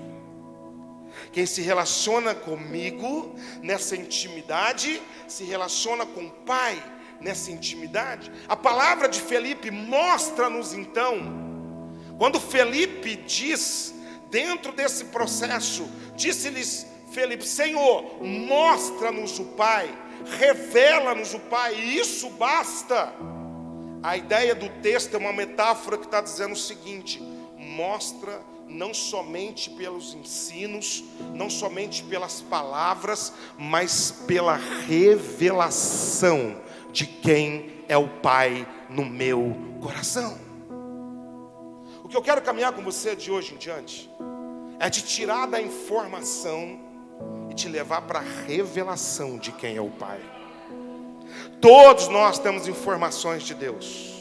Quem se relaciona comigo nessa intimidade, se relaciona com o Pai nessa intimidade. A palavra de Felipe mostra-nos então, quando Felipe diz, dentro desse processo, disse-lhes Felipe: Senhor, mostra-nos o Pai, revela-nos o Pai, e isso basta. A ideia do texto é uma metáfora que está dizendo o seguinte: mostra não somente pelos ensinos, não somente pelas palavras, mas pela revelação de quem é o Pai no meu coração. O que eu quero caminhar com você de hoje em diante é te tirar da informação e te levar para a revelação de quem é o Pai. Todos nós temos informações de Deus.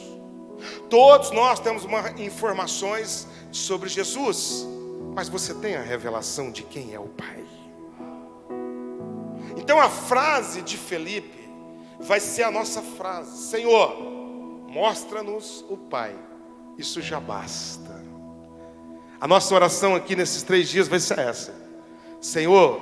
Todos nós temos informações sobre Jesus. Mas você tem a revelação de quem é o Pai. Então a frase de Felipe vai ser a nossa frase: Senhor, mostra-nos o Pai. Isso já basta. A nossa oração aqui nesses 3 dias vai ser essa: Senhor,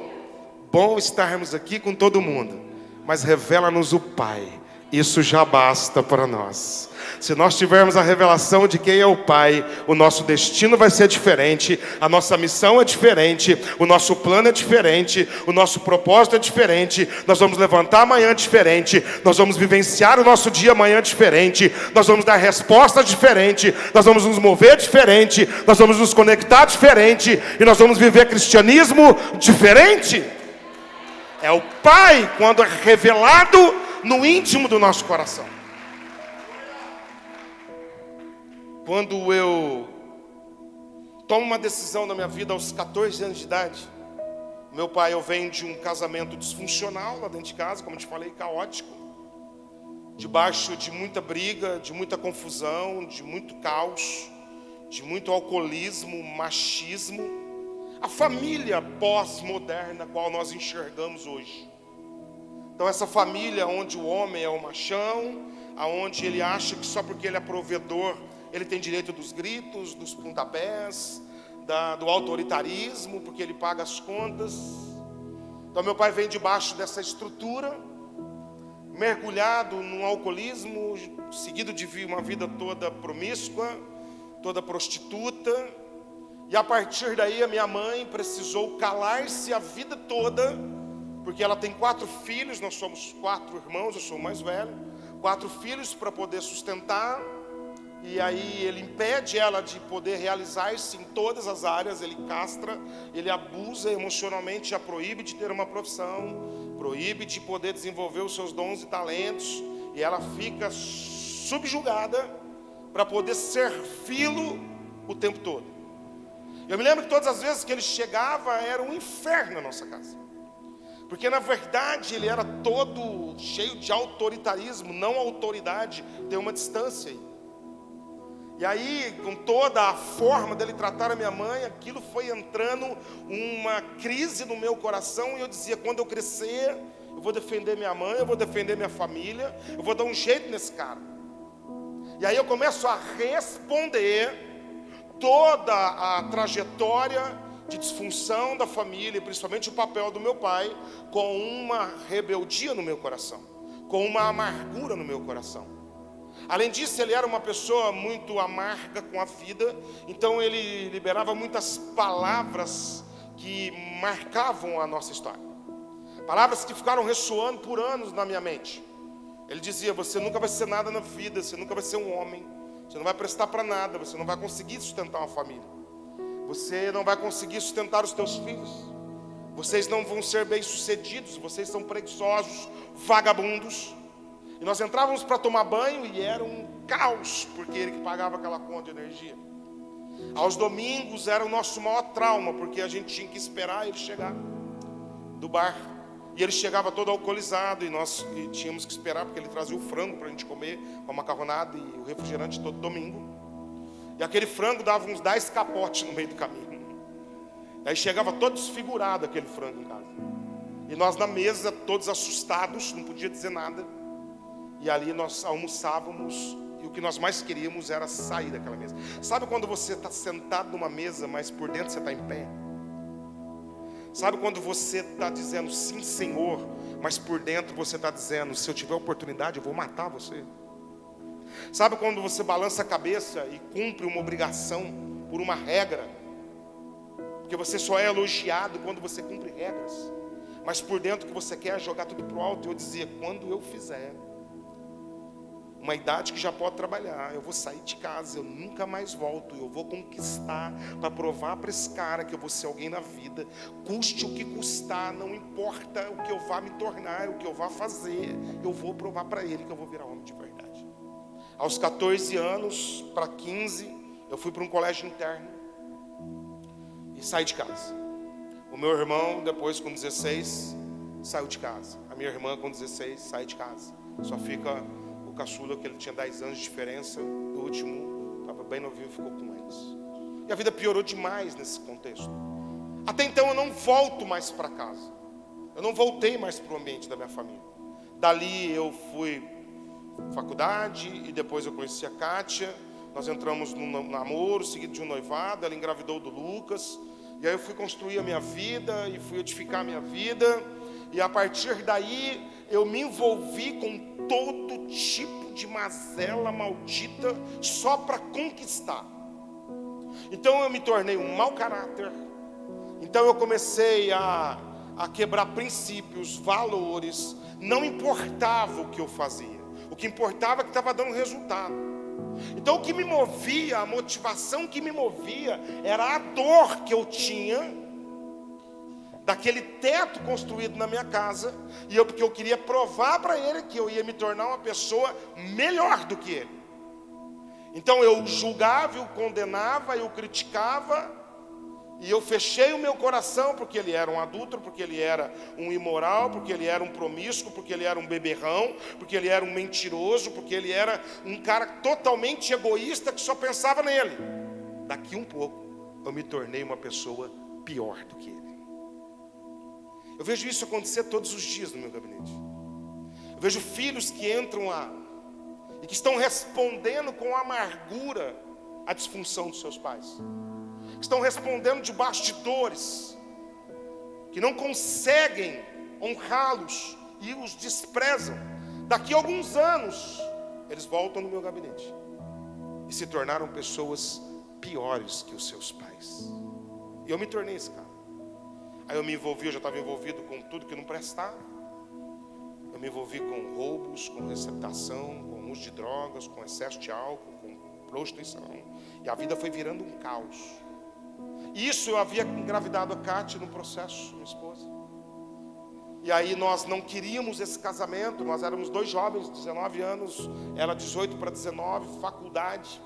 bom estarmos aqui com todo mundo, mas revela-nos o Pai. Isso já basta para nós. Se nós tivermos a revelação de quem é o Pai, o nosso destino vai ser diferente, a nossa missão é diferente, o nosso plano é diferente, o nosso propósito é diferente, nós vamos levantar amanhã diferente, nós vamos vivenciar o nosso dia amanhã diferente, nós vamos dar resposta diferente, nós vamos nos mover diferente, nós vamos nos conectar diferente, e nós vamos viver cristianismo diferente. É o Pai quando é revelado no íntimo do nosso coração. Quando eu tomo uma decisão na minha vida aos 14 anos de idade, meu pai, eu venho de um casamento disfuncional lá dentro de casa, como eu te falei, caótico, debaixo de muita briga, de muita confusão, de muito caos, de muito alcoolismo, machismo, a família pós-moderna qual nós enxergamos hoje. Então essa família onde o homem é o machão, aonde ele acha que só porque ele é provedor ele tem direito dos gritos, dos pontapés, do autoritarismo, porque ele paga as contas. Então meu pai vem debaixo dessa estrutura, mergulhado num alcoolismo, seguido de uma vida toda promíscua, toda prostituta. E a partir daí a minha mãe precisou calar-se a vida toda, porque ela tem 4 filhos, nós somos 4 irmãos, eu sou o mais velho, 4 filhos para poder sustentar. E aí ele impede ela de poder realizar-se em todas as áreas, ele castra, ele abusa emocionalmente, a proíbe de ter uma profissão, proíbe de poder desenvolver os seus dons e talentos, e ela fica subjugada para poder servi-lo o tempo todo. Eu me lembro que todas as vezes que ele chegava era um inferno na nossa casa, porque na verdade ele era todo cheio de autoritarismo, não autoridade, tem uma distância aí. E aí, com toda a forma dele tratar a minha mãe, aquilo foi entrando uma crise no meu coração. E eu dizia: quando eu crescer, eu vou defender minha mãe, eu vou defender minha família, eu vou dar um jeito nesse cara. E aí eu começo a responder toda a trajetória de disfunção da família, principalmente o papel do meu pai, com uma rebeldia no meu coração, com uma amargura no meu coração. Além disso, ele era uma pessoa muito amarga com a vida, então ele liberava muitas palavras que marcavam a nossa história. Palavras que ficaram ressoando por anos na minha mente. Ele dizia: você nunca vai ser nada na vida, você nunca vai ser um homem, você não vai prestar para nada, você não vai conseguir sustentar uma família, você não vai conseguir sustentar os teus filhos, vocês não vão ser bem-sucedidos, vocês são preguiçosos, vagabundos. E nós entrávamos para tomar banho e era um caos, porque ele que pagava aquela conta de energia. Aos domingos era o nosso maior trauma, porque a gente tinha que esperar ele chegar do bar. E ele chegava todo alcoolizado e nós tínhamos que esperar, porque ele trazia o frango para a gente comer, com a macarronada e o refrigerante todo domingo. E aquele frango dava uns 10 capotes no meio do caminho. Aí chegava todo desfigurado aquele frango em casa. E nós na mesa, todos assustados, não podia dizer nada. E ali nós almoçávamos, e o que nós mais queríamos era sair daquela mesa. Sabe quando você está sentado numa mesa, mas por dentro você está em pé? Sabe quando você está dizendo sim, Senhor, mas por dentro você está dizendo: se eu tiver oportunidade eu vou matar você? Sabe quando você balança a cabeça e cumpre uma obrigação por uma regra? Porque você só é elogiado quando você cumpre regras, mas por dentro que você quer jogar tudo para o alto. Eu dizia: quando eu fizer uma idade que já pode trabalhar, eu vou sair de casa, eu nunca mais volto, eu vou conquistar, para provar para esse cara que eu vou ser alguém na vida, custe o que custar, não importa o que eu vá me tornar, o que eu vá fazer, eu vou provar para ele que eu vou virar homem de verdade. Aos 14 anos, para 15, eu fui para um colégio interno e saí de casa. O meu irmão, depois com 16, saiu de casa. A minha irmã com 16, saiu de casa. Só fica o caçula, que ele tinha 10 anos de diferença. O último estava bem novinho e ficou com eles. E a vida piorou demais nesse contexto. Até então eu não volto mais para casa. Eu não voltei mais para o ambiente da minha família. Dali eu fui faculdade e depois eu conheci a Kátia. Nós entramos num namoro, seguido de um noivado. Ela engravidou do Lucas. E aí eu fui construir a minha vida e fui edificar a minha vida. E a partir daí eu me envolvi com todo tipo de mazela maldita só para conquistar. Então eu me tornei um mau caráter. Então eu comecei a quebrar princípios, valores. Não importava o que eu fazia. O que importava é que estava dando resultado. Então o que me movia, a motivação que me movia, era a dor que eu tinha daquele teto construído na minha casa, porque eu queria provar para ele que eu ia me tornar uma pessoa melhor do que ele. Então eu julgava, eu condenava, eu criticava, e eu fechei o meu coração, porque ele era um adúltero, porque ele era um imoral, porque ele era um promíscuo, porque ele era um beberrão, porque ele era um mentiroso, porque ele era um cara totalmente egoísta que só pensava nele. Daqui um pouco eu me tornei uma pessoa pior do que ele. Eu vejo isso acontecer todos os dias no meu gabinete. Eu vejo filhos que entram lá e que estão respondendo com amargura à disfunção dos seus pais, que estão respondendo debaixo de dores, que não conseguem honrá-los e os desprezam. Daqui a alguns anos eles voltam no meu gabinete e se tornaram pessoas piores que os seus pais. E eu me tornei esse cara. Aí eu me envolvi, eu já estava envolvido com tudo que não prestava. Eu me envolvi com roubos, com receptação, com uso de drogas, com excesso de álcool, com prostituição. E a vida foi virando um caos. Isso eu havia engravidado a Kátia no processo, minha esposa. E aí nós não queríamos esse casamento, nós éramos dois jovens, 19 anos, ela 18 para 19, faculdade.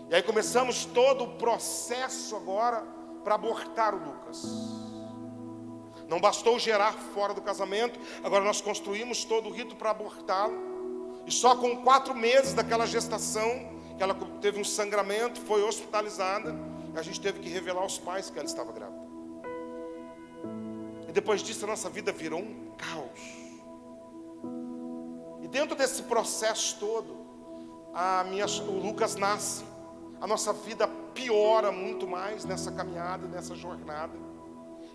E aí começamos todo o processo agora para abortar o Lucas. Não bastou gerar fora do casamento, agora nós construímos todo o rito para abortá-lo. E só com 4 meses daquela gestação, que ela teve um sangramento, foi hospitalizada, a gente teve que revelar aos pais que ela estava grávida. E depois disso a nossa vida virou um caos. E dentro desse processo todo, o Lucas nasce. A nossa vida piora muito mais nessa caminhada, nessa jornada.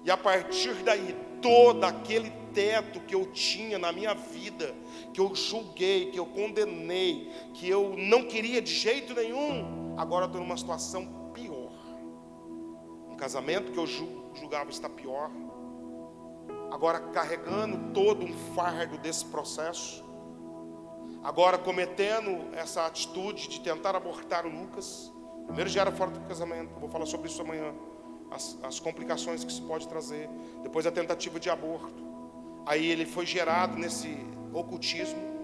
E a partir daí, todo aquele teto que eu tinha na minha vida, que eu julguei, que eu condenei, que eu não queria de jeito nenhum, agora eu estou numa situação pior. Um casamento que eu julgava estar pior, agora carregando todo um fardo desse processo, agora cometendo essa atitude de tentar abortar o Lucas. Primeiro já era fora do casamento, vou falar sobre isso amanhã, as complicações que isso pode trazer. Depois a tentativa de aborto. Aí ele foi gerado nesse ocultismo.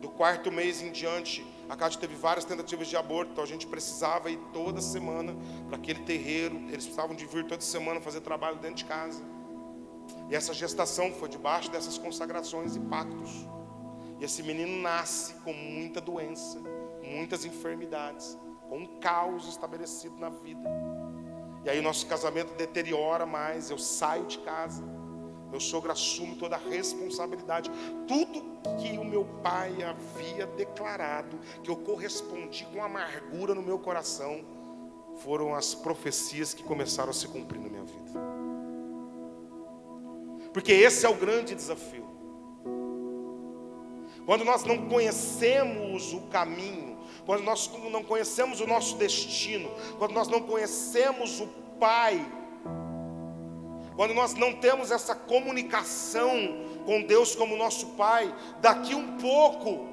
Do quarto mês em diante, a Cátia teve várias tentativas de aborto, então a gente precisava ir toda semana para aquele terreiro. Eles precisavam de vir toda semana fazer trabalho dentro de casa. E essa gestação foi debaixo dessas consagrações e pactos. E esse menino nasce com muita doença, muitas enfermidades, com um caos estabelecido na vida. E aí nosso casamento deteriora mais, eu saio de casa, meu sogro assume toda a responsabilidade. Tudo que o meu pai havia declarado, que eu correspondi com amargura no meu coração, foram as profecias que começaram a se cumprir na minha vida. Porque esse é o grande desafio. Quando nós não conhecemos o caminho, quando nós não conhecemos o nosso destino, quando nós não conhecemos o Pai, quando nós não temos essa comunicação com Deus como nosso Pai, daqui um pouco,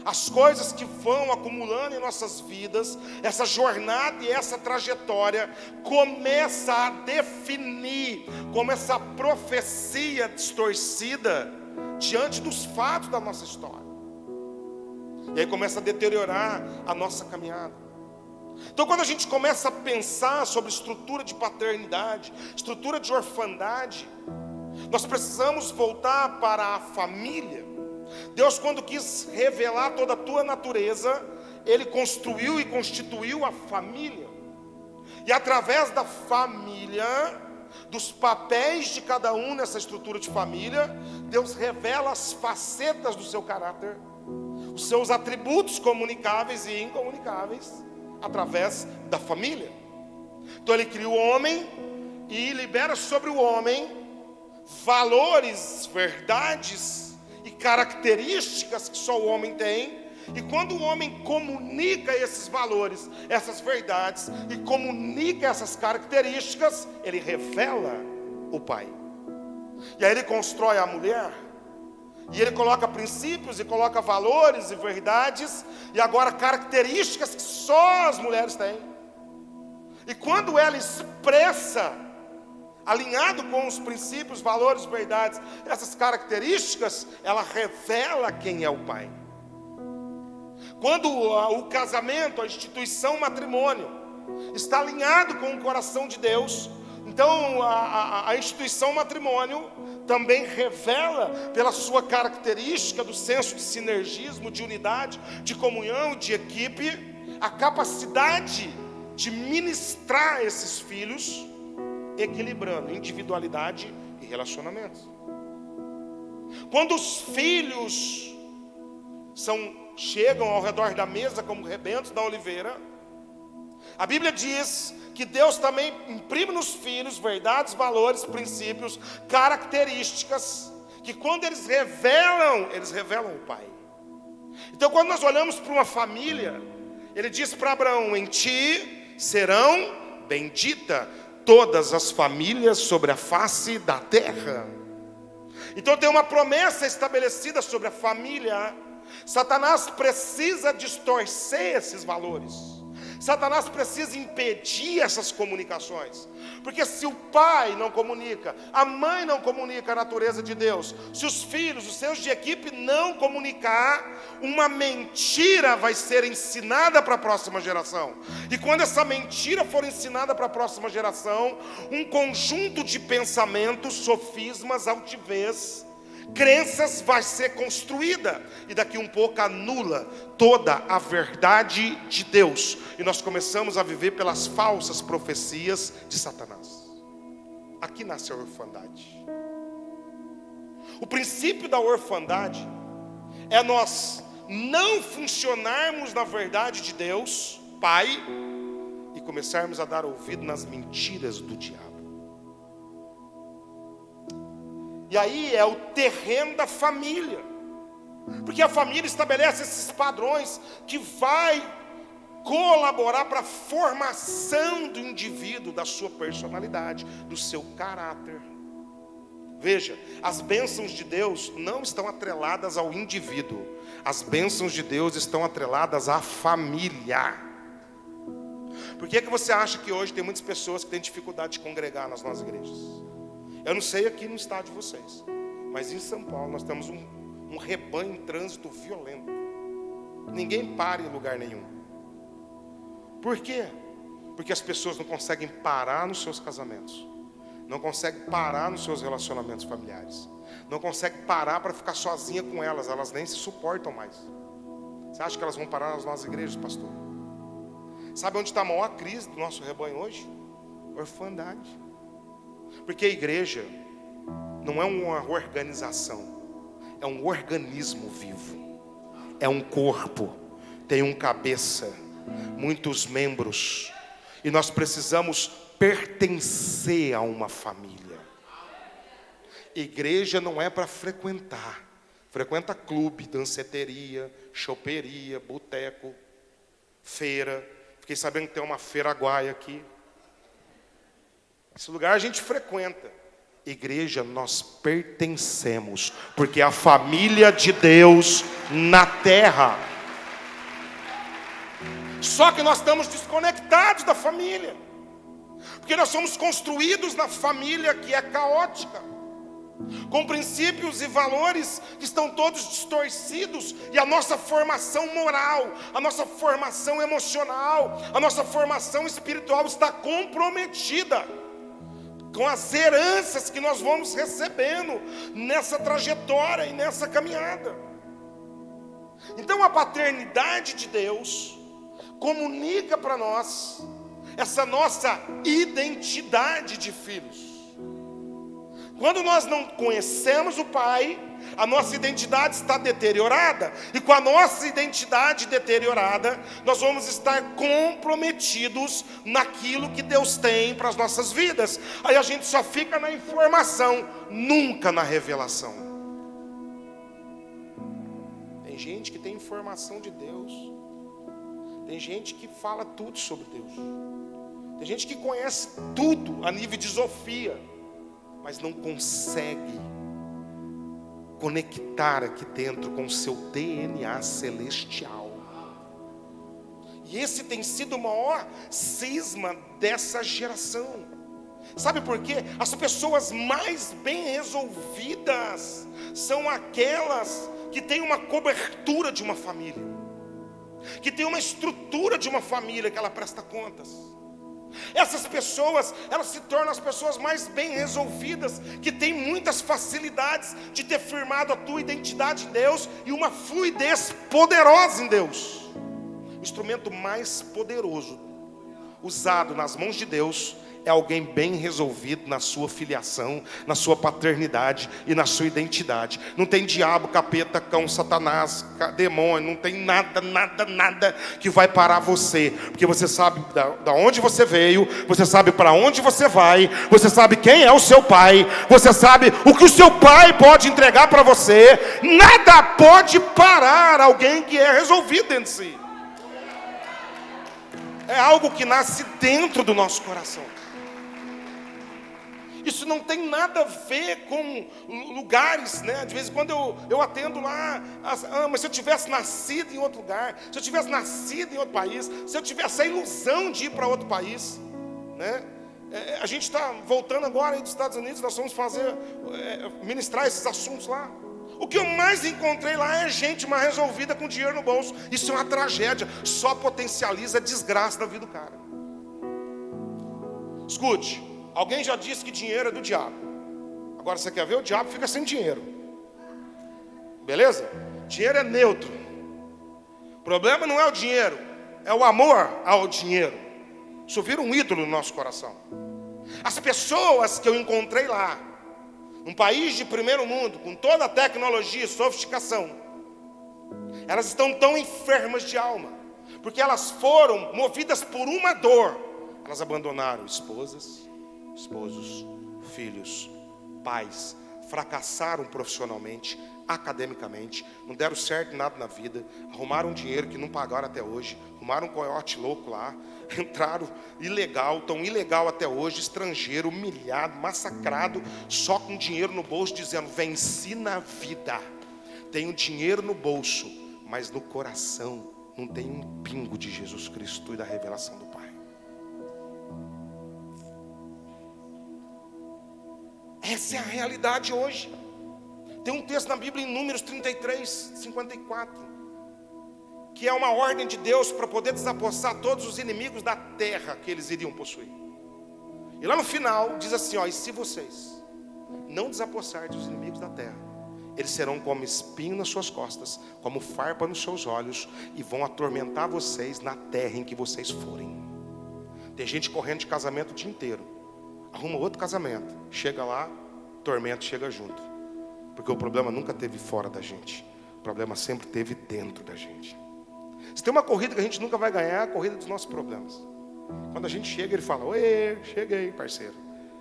as coisas que vão acumulando em nossas vidas, essa jornada e essa trajetória, começa a definir como essa profecia distorcida diante dos fatos da nossa história. E aí começa a deteriorar a nossa caminhada. Então quando a gente começa a pensar sobre estrutura de paternidade, estrutura de orfandade, nós precisamos voltar para a família. Deus, quando quis revelar toda a tua natureza, Ele construiu e constituiu a família. E através da família, dos papéis de cada um nessa estrutura de família, Deus revela as facetas do seu caráter, os seus atributos comunicáveis e incomunicáveis, através da família. Então Ele cria o homem e libera sobre o homem valores, verdades e características que só o homem tem. E quando o homem comunica esses valores, essas verdades, e comunica essas características, ele revela o Pai. E aí ele constrói a mulher, e ele coloca princípios, e coloca valores e verdades, e agora características que só as mulheres têm. E quando ela expressa, alinhado com os princípios, valores, verdades, essas características, ela revela quem é o Pai. Quando o casamento, a instituição matrimônio, está alinhado com o coração de Deus, então a instituição matrimônio também revela pela sua característica do senso de sinergismo, de unidade, de comunhão, de equipe, a capacidade de ministrar esses filhos, equilibrando individualidade e relacionamentos. Quando os filhos chegam ao redor da mesa como rebentos da oliveira, a Bíblia diz que Deus também imprime nos filhos verdades, valores, princípios, características, que quando eles revelam o Pai. Então quando nós olhamos para uma família, Ele diz para Abraão: em ti serão benditas todas as famílias sobre a face da terra. Então tem uma promessa estabelecida sobre a família. Satanás precisa distorcer esses valores. Satanás precisa impedir essas comunicações. Porque se o pai não comunica, a mãe não comunica a natureza de Deus, se os filhos, os seus de equipe não comunicar, uma mentira vai ser ensinada para a próxima geração. E quando essa mentira for ensinada para a próxima geração, um conjunto de pensamentos, sofismas, altivez, crenças vai ser construída, e daqui um pouco anula toda a verdade de Deus, e nós começamos a viver pelas falsas profecias de Satanás. Aqui nasce a orfandade. O princípio da orfandade é nós não funcionarmos na verdade de Deus, Pai, e começarmos a dar ouvido nas mentiras do diabo. E aí é o terreno da família, porque a família estabelece esses padrões que vai colaborar para a formação do indivíduo, da sua personalidade, do seu caráter. Veja, as bênçãos de Deus não estão atreladas ao indivíduo. As bênçãos de Deus estão atreladas à família. Por que você acha que hoje tem muitas pessoas que têm dificuldade de congregar nas nossas igrejas? Eu não sei aqui no estado de vocês, mas em São Paulo nós temos um rebanho em trânsito violento. Ninguém para em lugar nenhum. Por quê? Porque as pessoas não conseguem parar nos seus casamentos, não conseguem parar nos seus relacionamentos familiares, não conseguem parar para ficar sozinha com elas nem se suportam mais. Você acha que elas vão parar nas nossas igrejas, pastor? Sabe onde está a maior crise do nosso rebanho hoje? Orfandade. Porque a igreja não é uma organização, é um organismo vivo, é um corpo, tem um cabeça, muitos membros, e nós precisamos pertencer a uma família. Igreja não é para frequentar. Frequenta clube, danceteria, choperia, boteco, feira. Fiquei sabendo que tem uma feira Aguaia aqui. Esse lugar a gente frequenta. Igreja nós pertencemos, porque é a família de Deus na terra. Só que nós estamos desconectados da família, porque nós somos construídos na família que é caótica, com princípios e valores que estão todos distorcidos, e a nossa formação moral, a nossa formação emocional, a nossa formação espiritual está comprometida com as heranças que nós vamos recebendo nessa trajetória e nessa caminhada. Então a paternidade de Deus comunica para nós essa nossa identidade de filhos. Quando nós não conhecemos o Pai, a nossa identidade está deteriorada, e com a nossa identidade deteriorada, nós vamos estar comprometidos naquilo que Deus tem para as nossas vidas. Aí a gente só fica na informação, nunca na revelação. Tem gente que tem informação de Deus, tem gente que fala tudo sobre Deus, tem gente que conhece tudo a nível de Sofia, mas não consegue conectar aqui dentro com o seu DNA celestial. E esse tem sido o maior cisma dessa geração. Sabe por quê? As pessoas mais bem resolvidas são aquelas que têm uma cobertura de uma família, que tem uma estrutura de uma família que ela presta contas. Essas pessoas, elas se tornam as pessoas mais bem resolvidas, que têm muitas facilidades de ter firmado a tua identidade em Deus e uma fluidez poderosa em Deus. O instrumento mais poderoso usado nas mãos de Deus é alguém bem resolvido na sua filiação, na sua paternidade e na sua identidade. Não tem diabo, capeta, cão, satanás, demônio, não tem nada que vai parar você, porque você sabe da onde você veio, você sabe para onde você vai, você sabe quem é o seu pai, você sabe o que o seu pai pode entregar para você. Nada pode parar alguém que é resolvido dentro de si. É algo que nasce dentro do nosso coração. Isso não tem nada a ver com lugares, né? De vez em quando eu atendo lá, mas se eu tivesse nascido em outro lugar, se eu tivesse nascido em outro país, se eu tivesse a ilusão de ir para outro país, né? A gente está voltando agora aí dos Estados Unidos, nós vamos ministrar esses assuntos lá. O que eu mais encontrei lá é gente mais resolvida com dinheiro no bolso. Isso é uma tragédia, só potencializa a desgraça da vida do cara. Escute, alguém já disse que dinheiro é do diabo. Agora você quer ver? O diabo fica sem dinheiro. Beleza? Dinheiro é neutro. O problema não é o dinheiro, é o amor ao dinheiro. Isso vira um ídolo no nosso coração. As pessoas que eu encontrei lá, um país de primeiro mundo, com toda a tecnologia e sofisticação, Elas estão tão enfermas de alma, porque elas foram movidas por uma dor. Elas abandonaram esposas, esposos, filhos, pais, fracassaram profissionalmente, academicamente, não deram certo em nada na vida, arrumaram dinheiro que não pagaram até hoje, arrumaram um coiote louco lá, entraram ilegal, estão ilegal até hoje, estrangeiro, humilhado, massacrado, só com dinheiro no bolso, dizendo: venci na vida, tenho dinheiro no bolso, mas no coração não tem um pingo de Jesus Cristo e da revelação do Pai. Essa é a realidade hoje. Tem um texto na Bíblia em Números 33, 54, que é uma ordem de Deus para poder desapossar todos os inimigos da terra que eles iriam possuir. E lá no final diz assim, ó: e se vocês não desapossarem os inimigos da terra, eles serão como espinho nas suas costas, como farpa nos seus olhos, e vão atormentar vocês na terra em que vocês forem. Tem gente correndo de casamento o dia inteiro, arruma outro casamento, chega lá, tormento chega junto. Porque o problema nunca teve fora da gente, o problema sempre teve dentro da gente. Se tem uma corrida que a gente nunca vai ganhar, é a corrida dos nossos problemas. Quando a gente chega, ele fala: oi, cheguei, parceiro,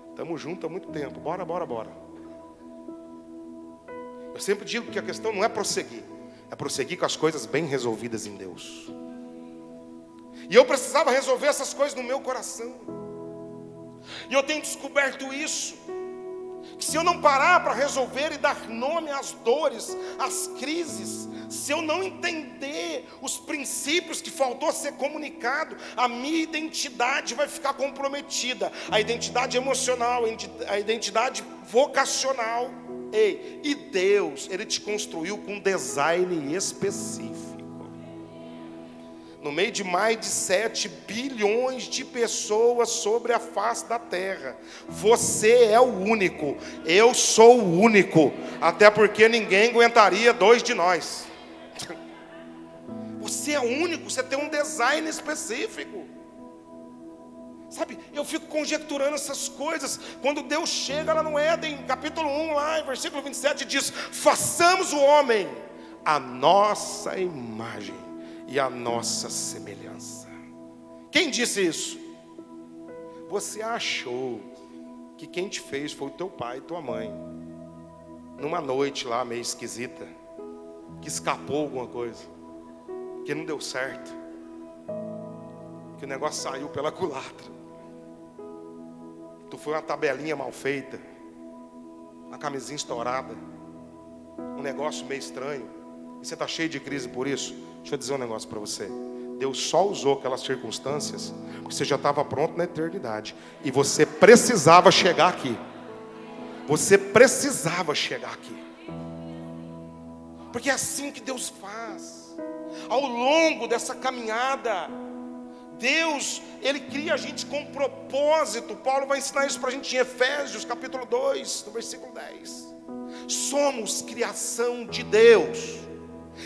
estamos juntos há muito tempo, bora, bora, bora. Eu sempre digo que a questão não é prosseguir, é prosseguir com as coisas bem resolvidas em Deus. E eu precisava resolver essas coisas no meu coração. E eu tenho descoberto isso, que se eu não parar para resolver e dar nome às dores, às crises, se eu não entender os princípios que faltou ser comunicado, a minha identidade vai ficar comprometida. A identidade emocional, a identidade vocacional. Ei, e Deus, Ele te construiu com um design específico. No meio de mais de 7 bilhões de pessoas sobre a face da terra, você é o único, eu sou o único, até porque ninguém aguentaria 2 de nós. Você é único, você tem um design específico. Sabe, eu fico conjecturando essas coisas. Quando Deus chega lá no Éden, capítulo 1, lá, versículo 27, diz: façamos o homem a nossa imagem e a nossa semelhança. Quem disse isso? Você achou que quem te fez foi o teu pai e tua mãe, numa noite lá meio esquisita, que escapou alguma coisa, que não deu certo, que o negócio saiu pela culatra. Tu foi uma tabelinha mal feita, uma camisinha estourada, um negócio meio estranho, e você está cheio de crise por isso. Deixa eu dizer um negócio para você. Deus só usou aquelas circunstâncias porque você já estava pronto na eternidade, e você precisava chegar aqui. Você precisava chegar aqui, porque é assim que Deus faz. Ao longo dessa caminhada, Deus, Ele cria a gente com propósito. Paulo vai ensinar isso para a gente em Efésios, capítulo 2, no versículo 10. Somos criação de Deus,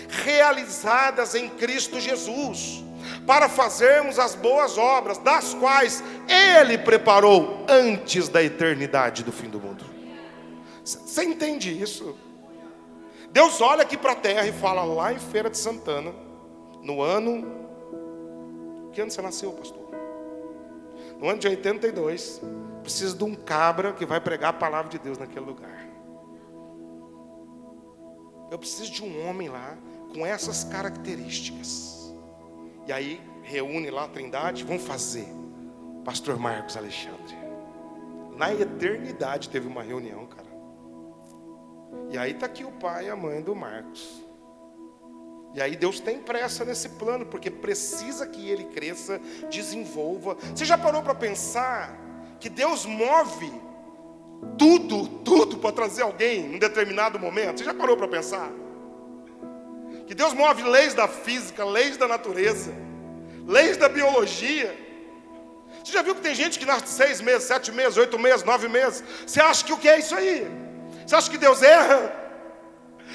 realizadas em Cristo Jesus, para fazermos as boas obras, das quais Ele preparou antes da eternidade do fim do mundo. Você entende isso? Deus olha aqui para a terra e fala, lá em Feira de Santana, no ano... Que ano você nasceu, pastor? No ano de 82, precisa de um cabra que vai pregar a palavra de Deus naquele lugar. Eu preciso de um homem lá com essas características. E aí reúne lá a Trindade, vão fazer. Pastor Marcos Alexandre. Na eternidade teve uma reunião, cara. E aí está aqui o pai e a mãe do Marcos. E aí Deus tem pressa nesse plano, porque precisa que ele cresça, desenvolva. Você já parou para pensar que Deus move tudo para trazer alguém em um determinado momento? Você já parou para pensar? Que Deus move leis da física, leis da natureza, leis da biologia. Você já viu que tem gente que nasce 6 meses, 7 meses, 8 meses, 9 meses? Você acha que o que é isso aí? Você acha que Deus erra?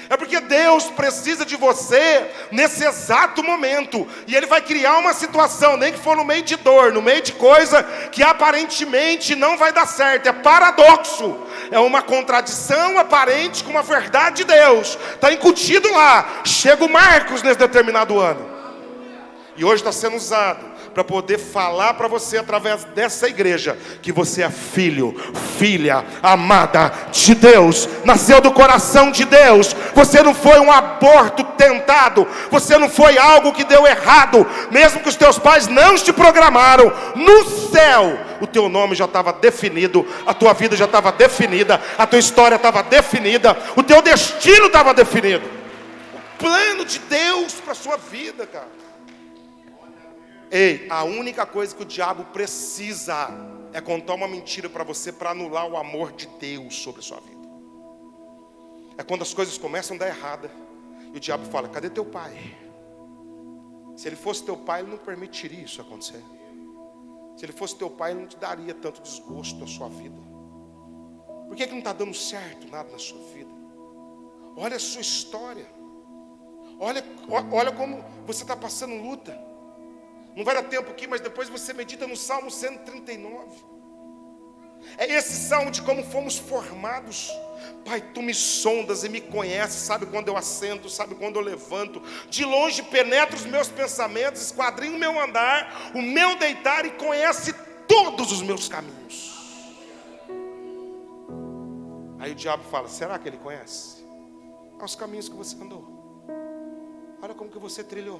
É porque Deus precisa de você nesse exato momento. E Ele vai criar uma situação, nem que for no meio de dor, no meio de coisa que aparentemente não vai dar certo. É paradoxo, é uma contradição aparente com uma verdade de Deus. Está incutido lá. Chega o Marcos nesse determinado ano. E hoje está sendo usado para poder falar para você através dessa igreja que você é filho, filha amada de Deus, nasceu do coração de Deus. Você não foi um aborto tentado, você não foi algo que deu errado, mesmo que os teus pais não te programaram. No céu o teu nome já estava definido, a tua vida já estava definida, a tua história estava definida, o teu destino estava definido. O plano de Deus para a sua vida, cara. Ei, a única coisa que o diabo precisa é contar uma mentira para você, para anular o amor de Deus sobre a sua vida. É quando as coisas começam a dar errada e o diabo fala: cadê teu pai? Se ele fosse teu pai, ele não permitiria isso acontecer. Se ele fosse teu pai, ele não te daria tanto desgosto à sua vida. Por que não está dando certo nada na sua vida? Olha a sua história. Olha como você está passando luta. Não vai dar tempo aqui, mas depois você medita no Salmo 139. É esse salmo de como fomos formados. Pai, tu me sondas e me conheces, sabe quando eu assento, sabe quando eu levanto. De longe penetra os meus pensamentos, esquadrinha o meu andar, o meu deitar, e conhece todos os meus caminhos. Aí o diabo fala: será que ele conhece? Olha os caminhos que você andou. Olha como que você trilhou.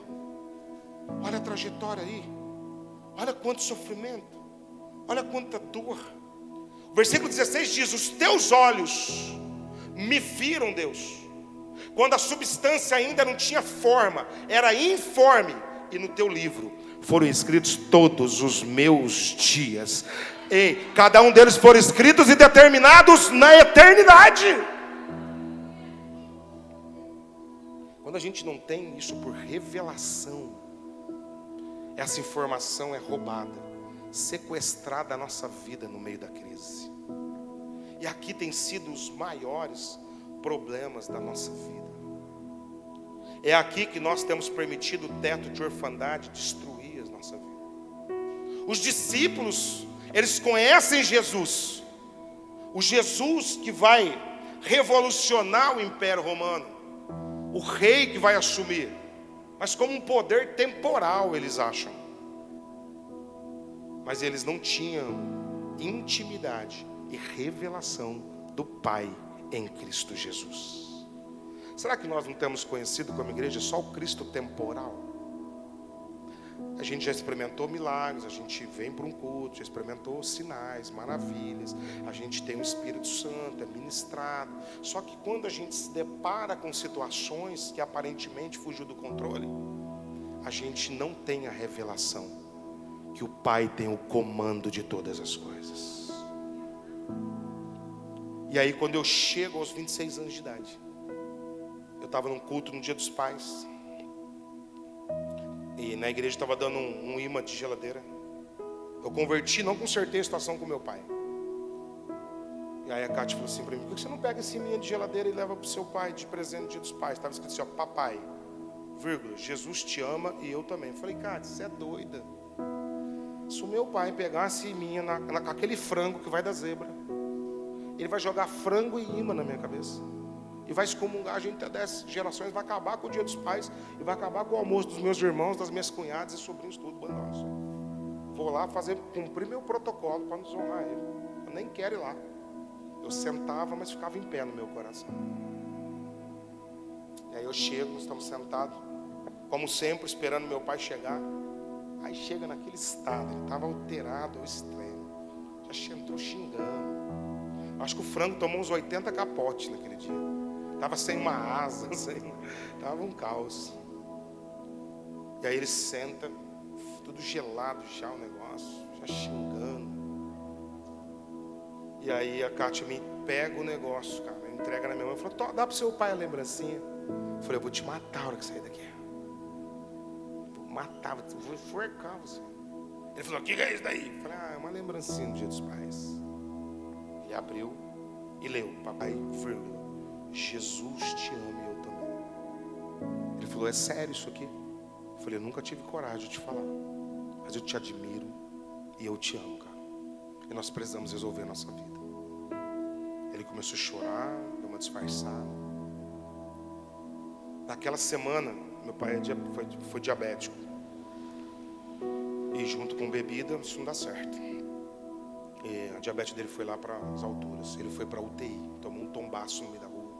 Olha a trajetória aí. Olha quanto sofrimento. Olha quanta dor. O versículo 16 diz: os teus olhos me viram, Deus, quando a substância ainda não tinha forma, era informe, e no teu livro foram escritos todos os meus dias. E cada um deles foram escritos e determinados na eternidade. Quando a gente não tem isso por revelação, essa informação é roubada, sequestrada da nossa vida no meio da crise. E aqui tem sido os maiores problemas da nossa vida. É aqui que nós temos permitido o teto de orfandade destruir a nossa vida. Os discípulos, eles conhecem Jesus, o Jesus que vai revolucionar o Império Romano, o rei que vai assumir, mas como um poder temporal eles acham. Mas eles não tinham intimidade e revelação do Pai em Cristo Jesus. Será que nós não temos conhecido como igreja só o Cristo temporal? A gente já experimentou milagres, a gente vem para um culto, já experimentou sinais, maravilhas, a gente tem o Espírito Santo, é ministrado. Só que quando a gente se depara com situações que aparentemente fugiu do controle, a gente não tem a revelação que o Pai tem o comando de todas as coisas. E aí quando eu chego aos 26 anos de idade, eu estava num culto no Dia dos Pais, e na igreja estava dando um imã de geladeira. Eu converti, não consertei a situação com meu pai. E aí a Cátia falou assim para mim: por que você não pega esse imã de geladeira e leva para o seu pai de presente no Dia dos Pais? Estava escrito assim, ó: papai, vírgula, Jesus te ama e eu também. Eu falei: Cátia, você é doida. Se o meu pai pegasse imã naquele frango que vai da zebra, ele vai jogar frango e imã na minha cabeça. E vai excomungar a gente até 10 gerações, vai acabar com o Dia dos Pais, e vai acabar com o almoço dos meus irmãos, das minhas cunhadas e sobrinhos, tudo bandoso. Vou lá cumprir meu protocolo para nos honrar ele. Eu nem quero ir lá. Eu sentava, mas ficava em pé no meu coração. E aí eu chego, nós estamos sentados, como sempre, esperando meu pai chegar. Aí chega naquele estado, ele estava alterado ao extremo, já entrou xingando. Acho que o frango tomou uns 80 capotes naquele dia. Estava sem uma asa, estava um caos. E aí ele senta, tudo gelado já o negócio, já xingando. E aí a Cátia me pega o negócio, cara, entrega na minha mão e falou: dá pro seu pai a lembrancinha. Eu falei: eu vou te matar a hora que sair daqui. Vou matar, vou enforcar você. Ele falou: o que é isso daí? Eu falei: é uma lembrancinha do Dia dos Pais. Ele abriu e leu: papai, vírgula, Jesus te ama e eu também. Ele falou, é sério isso aqui? Eu falei, eu nunca tive coragem de te falar, mas eu te admiro e eu te amo, cara. E nós precisamos resolver a nossa vida. Ele começou a chorar, deu uma disfarçada. Naquela semana, meu pai foi diabético. E junto com bebida, isso não dá certo. E a diabetes dele foi lá para as alturas. Ele foi para a UTI, tomou um tombaço no meio da rua.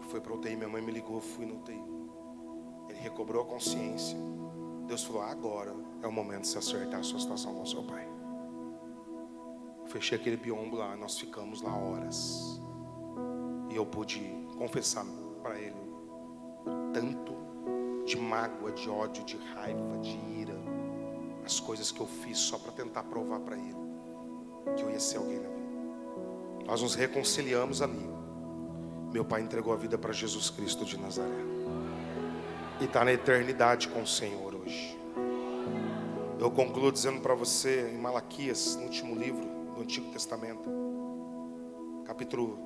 Foi para a UTI, minha mãe me ligou, fui na UTI. Ele recobrou a consciência. Deus falou, agora é o momento de se acertar a sua situação com o seu pai. Fechei aquele biombo lá, nós ficamos lá horas. E eu pude confessar para ele o tanto de mágoa, de ódio, de raiva, de ira, as coisas que eu fiz só para tentar provar para ele que eu ia ser alguém na vida. Nós nos reconciliamos ali. Meu pai entregou a vida para Jesus Cristo de Nazaré e está na eternidade com o Senhor hoje. Eu concluo dizendo para você em Malaquias, no último livro do Antigo Testamento, capítulo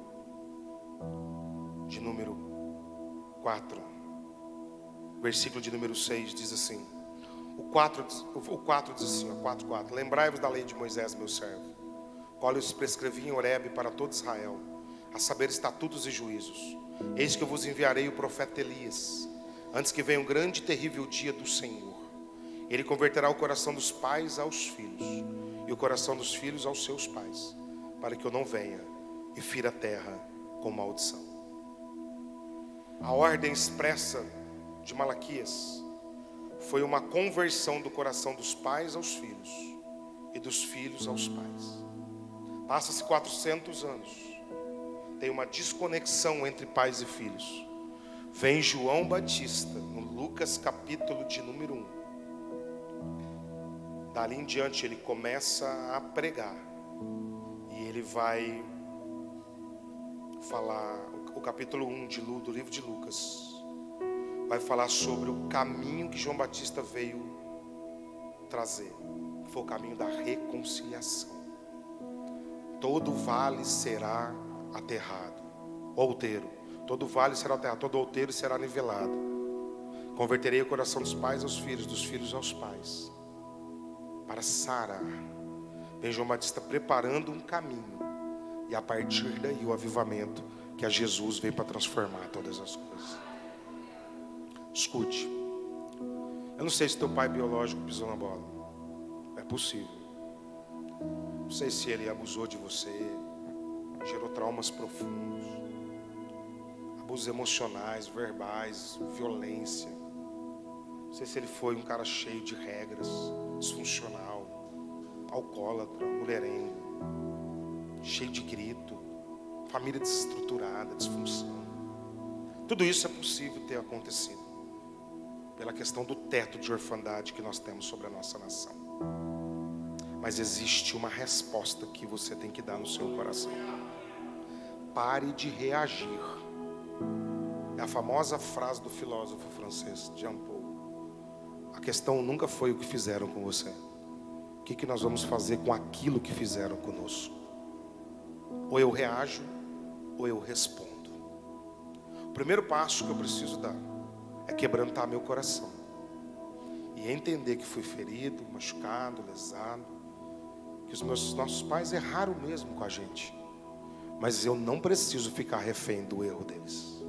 de número 4, versículo de número 6, diz assim, o 4 diz assim, 4:4, lembrai-vos da lei de Moisés, meu servo, qual eu os prescrevi em Horebe para todo Israel, a saber estatutos e juízos. Eis que eu vos enviarei o profeta Elias, antes que venha um grande e terrível dia do Senhor. Ele converterá o coração dos pais aos filhos, e o coração dos filhos aos seus pais, para que eu não venha e fira a terra com maldição. A ordem expressa de Malaquias foi uma conversão do coração dos pais aos filhos e dos filhos aos pais. Passa-se 400 anos, tem uma desconexão entre pais e filhos. Vem João Batista, no Lucas capítulo de número 1. Dali em diante ele começa a pregar. E ele vai falar, o capítulo 1 do livro de Lucas, vai falar sobre o caminho que João Batista veio trazer. Foi o caminho da reconciliação. Todo vale será aterrado, outeiro. Todo vale será aterrado, todo outeiro será nivelado. Converterei o coração dos pais aos filhos, dos filhos aos pais, para sarar. Vem João Batista preparando um caminho, e a partir daí o avivamento que a Jesus veio para transformar todas as coisas. Escute, eu não sei se teu pai biológico pisou na bola, é possível. Não sei se ele abusou de você, gerou traumas profundos, abusos emocionais, verbais, violência. Não sei se ele foi um cara cheio de regras, disfuncional, alcoólatra, mulherengo, cheio de grito, família desestruturada, disfunção. Tudo isso é possível ter acontecido pela questão do teto de orfandade que nós temos sobre a nossa nação. Mas existe uma resposta que você tem que dar no seu coração. Pare de reagir. É a famosa frase do filósofo francês Jean Paul. A questão nunca foi o que fizeram com você. O que nós vamos fazer com aquilo que fizeram conosco? Ou eu reajo, ou eu respondo. O primeiro passo que eu preciso dar é quebrantar meu coração e entender que fui ferido, machucado, lesado, que os nossos pais erraram mesmo com a gente, mas eu não preciso ficar refém do erro deles,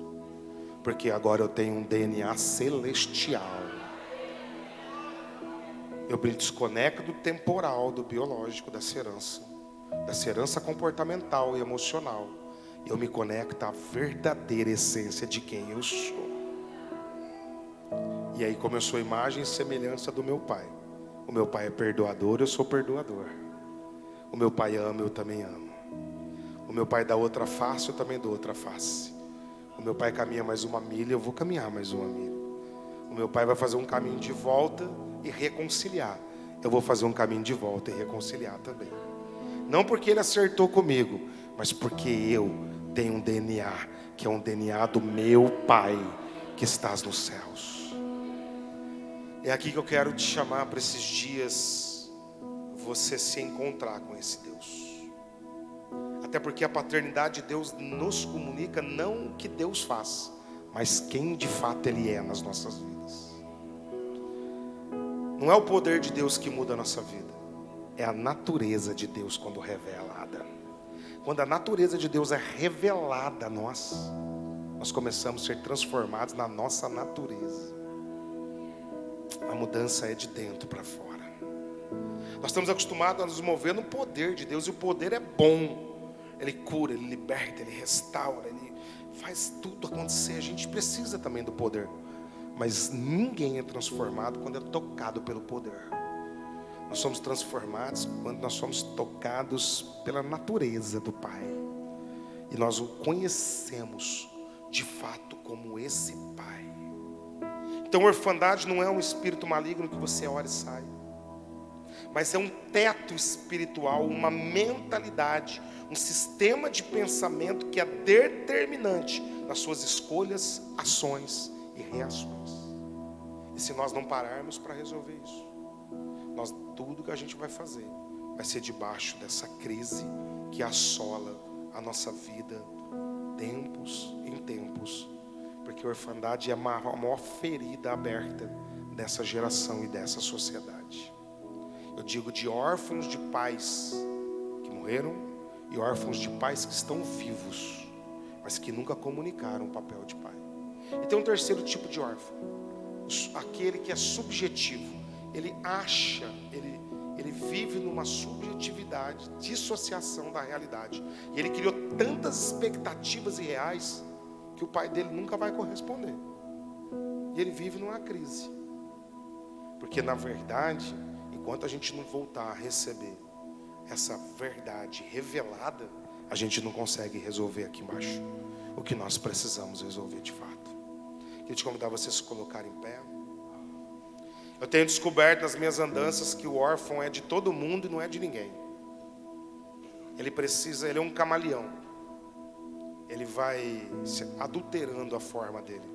porque agora eu tenho um DNA celestial. Eu me desconecto do temporal, do biológico, dessa herança comportamental e emocional. Eu me conecto à verdadeira essência de quem eu sou. E aí começou a imagem e semelhança do meu pai. O meu pai é perdoador, eu sou perdoador. O meu pai ama, eu também amo. O meu pai dá outra face, eu também dou outra face. O meu pai caminha mais uma milha, eu vou caminhar mais uma milha. O meu pai vai fazer um caminho de volta e reconciliar. Eu vou fazer um caminho de volta e reconciliar também. Não porque ele acertou comigo, mas porque eu tenho um DNA, que é um DNA do meu Pai que estás nos céus. É aqui que eu quero te chamar para esses dias, você se encontrar com esse Deus. Até porque a paternidade de Deus nos comunica não o que Deus faz, mas quem de fato Ele é nas nossas vidas. Não é o poder de Deus que muda a nossa vida, é a natureza de Deus quando revelada. Quando a natureza de Deus é revelada a nós, nós começamos a ser transformados na nossa natureza. A mudança é de dentro para fora. Nós estamos acostumados a nos mover no poder de Deus, e o poder é bom. Ele cura, Ele liberta, Ele restaura, Ele faz tudo acontecer. A gente precisa também do poder, mas ninguém é transformado quando é tocado pelo poder. Nós somos transformados quando nós somos tocados pela natureza do Pai, e nós o conhecemos de fato como esse Pai. Então, orfandade não é um espírito maligno que você ora e sai, mas é um teto espiritual, uma mentalidade, um sistema de pensamento que é determinante nas suas escolhas, ações e reações. E se nós não pararmos para resolver isso, tudo que a gente vai fazer vai ser debaixo dessa crise que assola a nossa vida, tempos em tempos, porque a orfandade é a maior ferida aberta dessa geração e dessa sociedade. Eu digo de órfãos de pais que morreram e órfãos de pais que estão vivos, mas que nunca comunicaram o papel de pai. E tem um terceiro tipo de órfão, aquele que é subjetivo. Ele acha, ele vive numa subjetividade, dissociação da realidade. E ele criou tantas expectativas irreais que o pai dele nunca vai corresponder. E ele vive numa crise. Porque na verdade, enquanto a gente não voltar a receber essa verdade revelada, a gente não consegue resolver aqui embaixo o que nós precisamos resolver de fato. Queria te convidar a você se colocar em pé. Eu tenho descoberto nas minhas andanças que o órfão é de todo mundo e não é de ninguém. Ele é um camaleão. Ele vai se adulterando a forma dele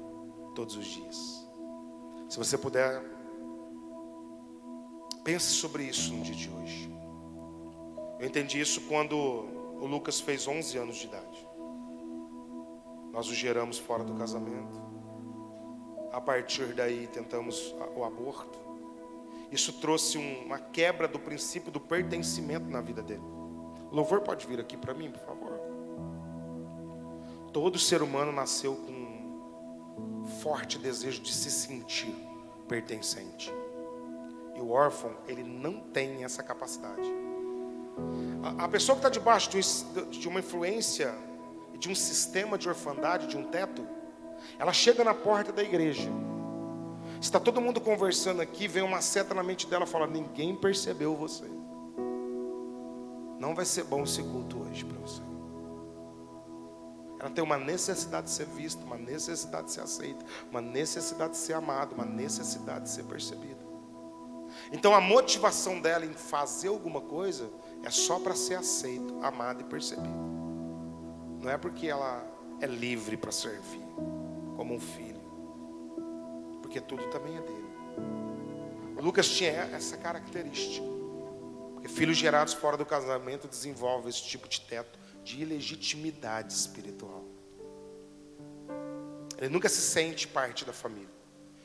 todos os dias. Se você puder, pense sobre isso no dia de hoje. Eu entendi isso quando o Lucas fez 11 anos de idade. Nós o geramos fora do casamento. A partir daí tentamos o aborto. Isso trouxe uma quebra do princípio do pertencimento na vida dele. O louvor pode vir aqui para mim, por favor. Todo ser humano nasceu com um forte desejo de se sentir pertencente. E o órfão, ele não tem essa capacidade. A pessoa que está debaixo de uma influência, de um sistema de orfandade, de um teto, ela chega na porta da igreja. Está todo mundo conversando aqui, vem uma seta na mente dela e fala: ninguém percebeu você. Não vai ser bom esse culto hoje para você. Ela tem uma necessidade de ser vista, uma necessidade de ser aceita, uma necessidade de ser amada, uma necessidade de ser percebida. Então a motivação dela em fazer alguma coisa é só para ser aceito, amado e percebido. Não é porque ela é livre para servir como um filho, porque tudo também é dele. O Lucas tinha essa característica, porque filhos gerados fora do casamento desenvolvem esse tipo de teto de ilegitimidade espiritual. Ele nunca se sente parte da família,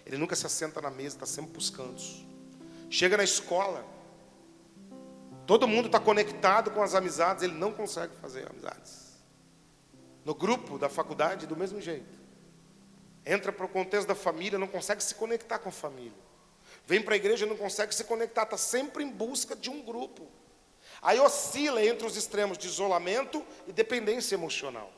ele nunca se assenta na mesa, está sempre buscando. Chega na escola, todo mundo está conectado com as amizades, ele não consegue fazer amizades. No grupo da faculdade, do mesmo jeito. Entra para o contexto da família, não consegue se conectar com a família. Vem para a igreja, não consegue se conectar, está sempre em busca de um grupo. Aí oscila entre os extremos de isolamento e dependência emocional.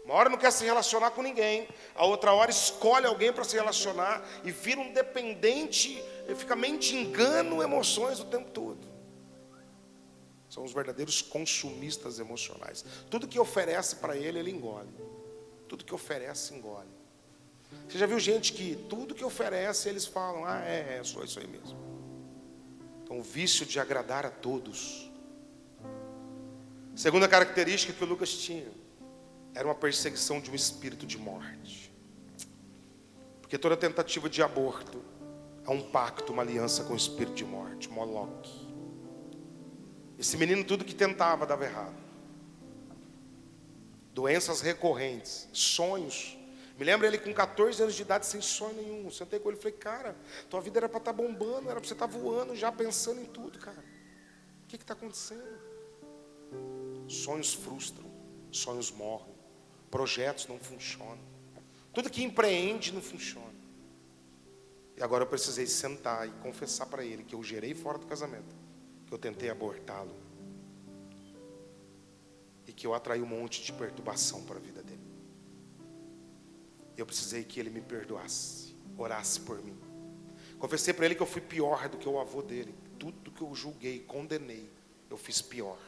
Uma hora não quer se relacionar com ninguém, a outra hora escolhe alguém para se relacionar e vira um dependente, e fica mendigando emoções o tempo todo. São os verdadeiros consumistas emocionais. Tudo que oferece para ele, ele engole. Tudo que oferece, engole. Você já viu gente que tudo que oferece, eles falam: sou isso aí mesmo. Então o vício de agradar a todos. Segunda característica que o Lucas tinha era uma perseguição de um espírito de morte. Porque toda tentativa de aborto é um pacto, uma aliança com o espírito de morte, Moloque. Esse menino, tudo que tentava dava errado. doenças recorrentes, sonhos. Me lembro ele com 14 anos de idade, sem sonho nenhum. Sentei com ele e falei, cara, tua vida era para estar bombando, era para você estar voando, já pensando em tudo, cara. O que está acontecendo? Sonhos frustram, sonhos morrem, projetos não funcionam. Tudo que empreende não funciona. E agora eu precisei sentar e confessar para ele que eu gerei fora do casamento, que eu tentei abortá-lo e que eu atraí um monte de perturbação para a vida dele. Eu precisei que ele me perdoasse, orasse por mim. Confessei para ele que eu fui pior do que o avô dele. Tudo que eu julguei, condenei, eu fiz pior.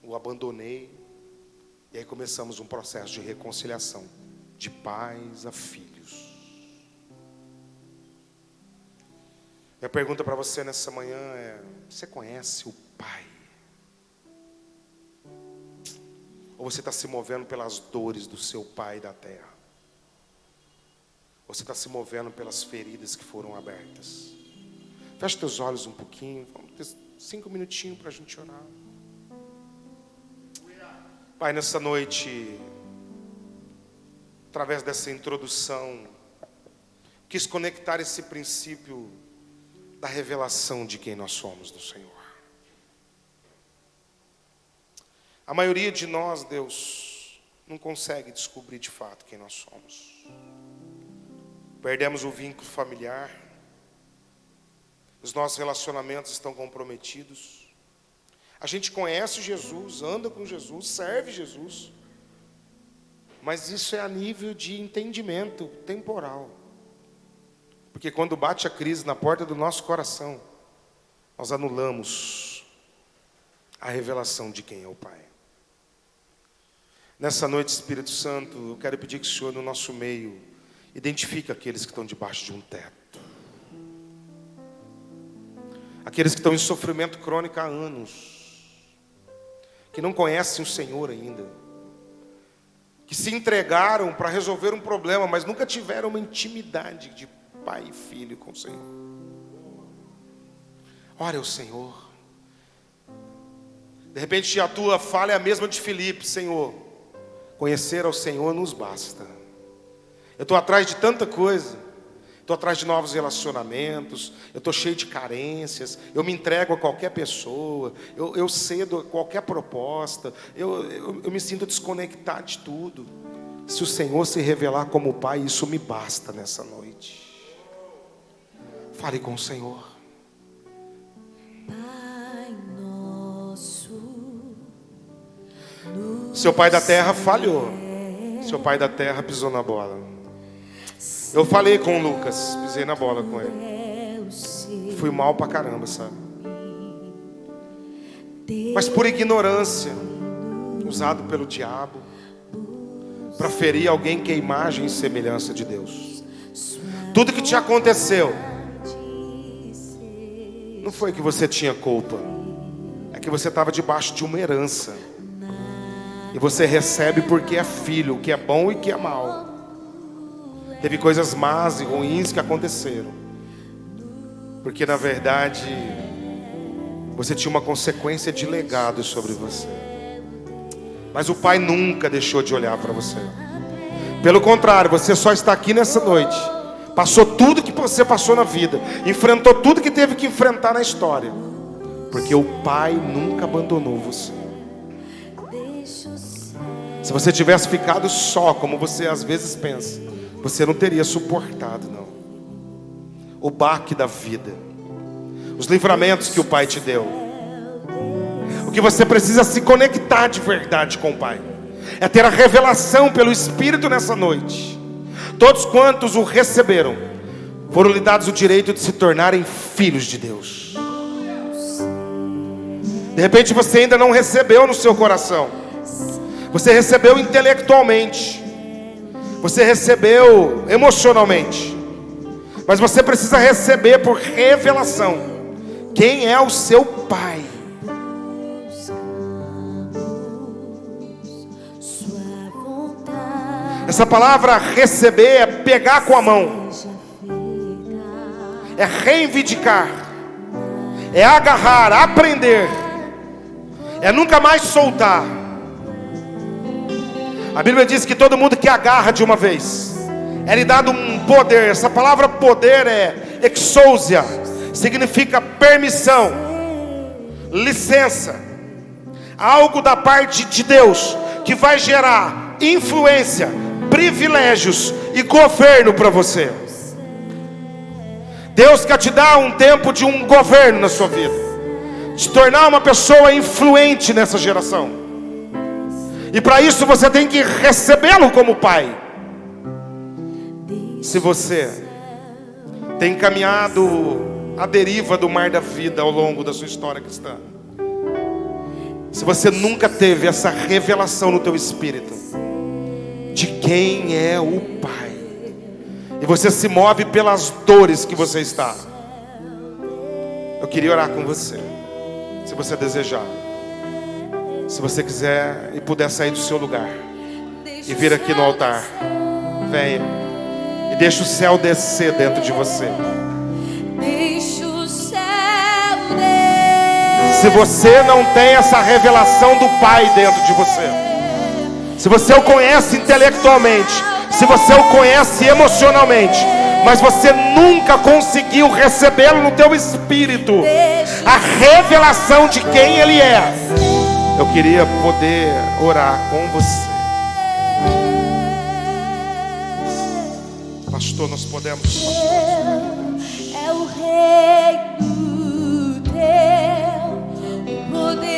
O abandonei. E aí começamos um processo de reconciliação, de pais a filhos. Minha pergunta para você nessa manhã é: você conhece o Pai? Ou você está se movendo pelas dores do seu pai da terra? Ou você está se movendo pelas feridas que foram abertas? Feche teus olhos um pouquinho. Vamos ter 5 minutinhos para a gente orar. Pai, nessa noite, através dessa introdução, quis conectar esse princípio da revelação de quem nós somos no Senhor. A maioria de nós, Deus, não consegue descobrir de fato quem nós somos. Perdemos o vínculo familiar. Os nossos relacionamentos estão comprometidos. A gente conhece Jesus, anda com Jesus, serve Jesus. Mas isso é a nível de entendimento temporal. Porque quando bate a crise na porta do nosso coração, nós anulamos a revelação de quem é o Pai. Nessa noite, Espírito Santo, eu quero pedir que o Senhor, no nosso meio, identifique aqueles que estão debaixo de um teto. Aqueles que estão em sofrimento crônico há anos. Que não conhecem o Senhor ainda. Que se entregaram para resolver um problema, mas nunca tiveram uma intimidade de pai e filho com o Senhor. Ore ao Senhor. De repente a tua fala é a mesma de Filipe: Senhor, conhecer ao Senhor nos basta. Eu estou atrás de tanta coisa. Estou atrás de novos relacionamentos. Eu estou cheio de carências. Eu me entrego a qualquer pessoa. Eu cedo a qualquer proposta. Eu me sinto desconectado de tudo. Se o Senhor se revelar como Pai, isso me basta nessa noite. Fale com o Senhor. Pai nosso, Seu pai da terra falhou. Seu pai da terra pisou na bola. Eu falei com o Lucas, pisei na bola com ele. Fui mal pra caramba, sabe? Mas por ignorância, usado pelo diabo para ferir alguém que é imagem e semelhança de Deus. Tudo que te aconteceu não foi que você tinha culpa, é que você estava debaixo de uma herança. E você recebe porque é filho, o que é bom e o que é mal. Teve coisas más e ruins que aconteceram, porque na verdade você tinha uma consequência de legado sobre você. Mas o Pai nunca deixou de olhar para você. Pelo contrário, você só está aqui nessa noite. Passou tudo que você passou na vida, enfrentou tudo que teve que enfrentar na história, porque o Pai nunca abandonou você. Se você tivesse ficado só, como você às vezes pensa, você não teria suportado, não. O baque da vida, os livramentos que o Pai te deu. O que você precisa se conectar de verdade com o Pai é ter a revelação pelo Espírito nessa noite. Todos quantos o receberam foram lhe dados o direito de se tornarem filhos de Deus. De repente você ainda não recebeu no seu coração. Você recebeu intelectualmente. Você recebeu emocionalmente. Mas você precisa receber por revelação quem é o seu Pai. Essa palavra receber é pegar com a mão, é reivindicar, é agarrar, aprender, é nunca mais soltar. A Bíblia diz que todo mundo que agarra de uma vez é lhe dado um poder. Essa palavra poder é exousia, significa permissão, licença, algo da parte de Deus que vai gerar influência, privilégios e governo para você. Deus quer te dar um tempo de um governo na sua vida, te tornar uma pessoa influente nessa geração. E para isso você tem que recebê-lo como pai. Se você tem caminhado à deriva do mar da vida ao longo da sua história cristã, se você nunca teve essa revelação no teu espírito de quem é o Pai, e você se move pelas dores que você está, eu queria orar com você. Se você desejar, se você quiser e puder sair do seu lugar e vir aqui no altar, venha e deixa o céu descer dentro de você. Deixa o céu descer. Se você não tem essa revelação do Pai dentro de você, se você o conhece intelectualmente, se você o conhece emocionalmente, mas você nunca conseguiu recebê-lo no teu espírito, a revelação de quem Ele é, eu queria poder orar com você. Pastor, nós podemos. É o reino teu, o poder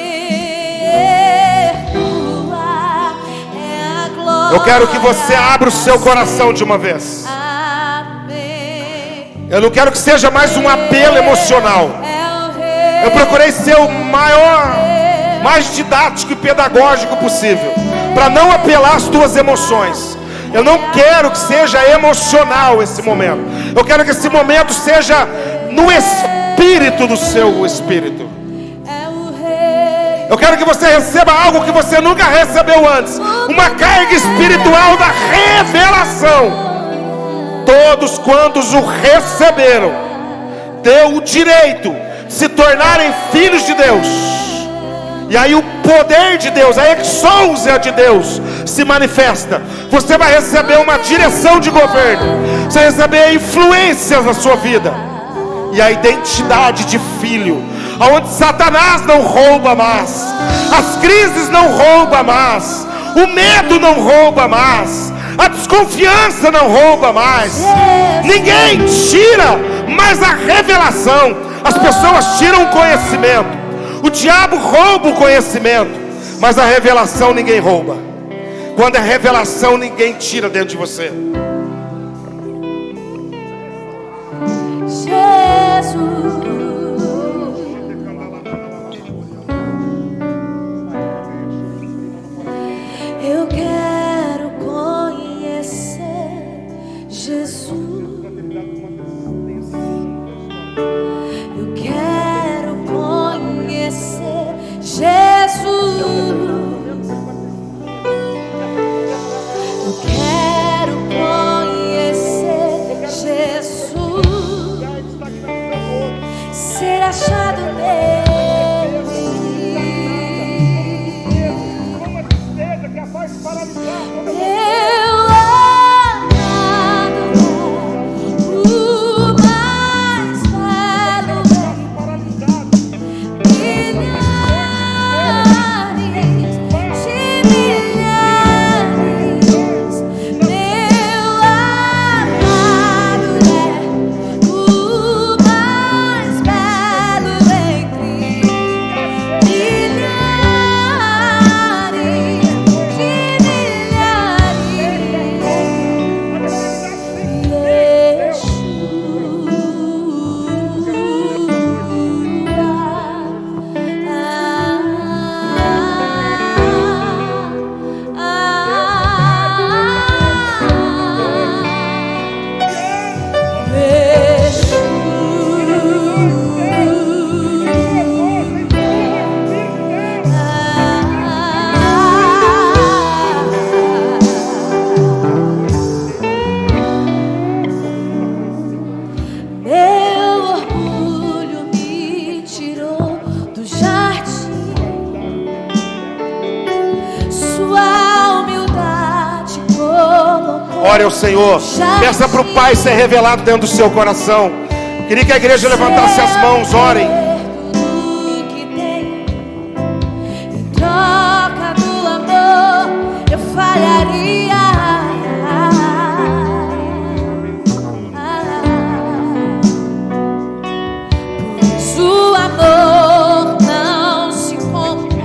tua, é a glória. Eu quero que você abra o seu coração de uma vez. Amém. Eu não quero que seja mais um apelo emocional. Eu procurei ser o mais didático e pedagógico possível, para não apelar às tuas emoções. Eu não quero que seja emocional esse momento. Eu quero que esse momento seja no espírito do seu espírito. Eu quero que você receba algo que você nunca recebeu antes, uma carga espiritual da revelação. Todos quantos o receberam, deu o direito de se tornarem filhos de Deus. E aí o poder de Deus, a exousia de Deus se manifesta. Você vai receber uma direção de governo, você vai receber influências na sua vida, e a identidade de filho, aonde Satanás não rouba mais, as crises não roubam mais, o medo não rouba mais, a desconfiança não rouba mais. Ninguém tira mais a revelação. As pessoas tiram o conhecimento, o diabo rouba o conhecimento, mas a revelação ninguém rouba. Quando é revelação, ninguém tira dentro de você. Jesus, eu quero conhecer Jesus. Eu quero conhecer Jesus. Eu quero conhecer Jesus. Ser achado nele. Que a parte glória ao Senhor. Peça para o Pai ser revelado dentro do seu coração. Queria que a igreja levantasse as mãos, orem. Em troca do amor, eu falharia. Pois o amor não se compra,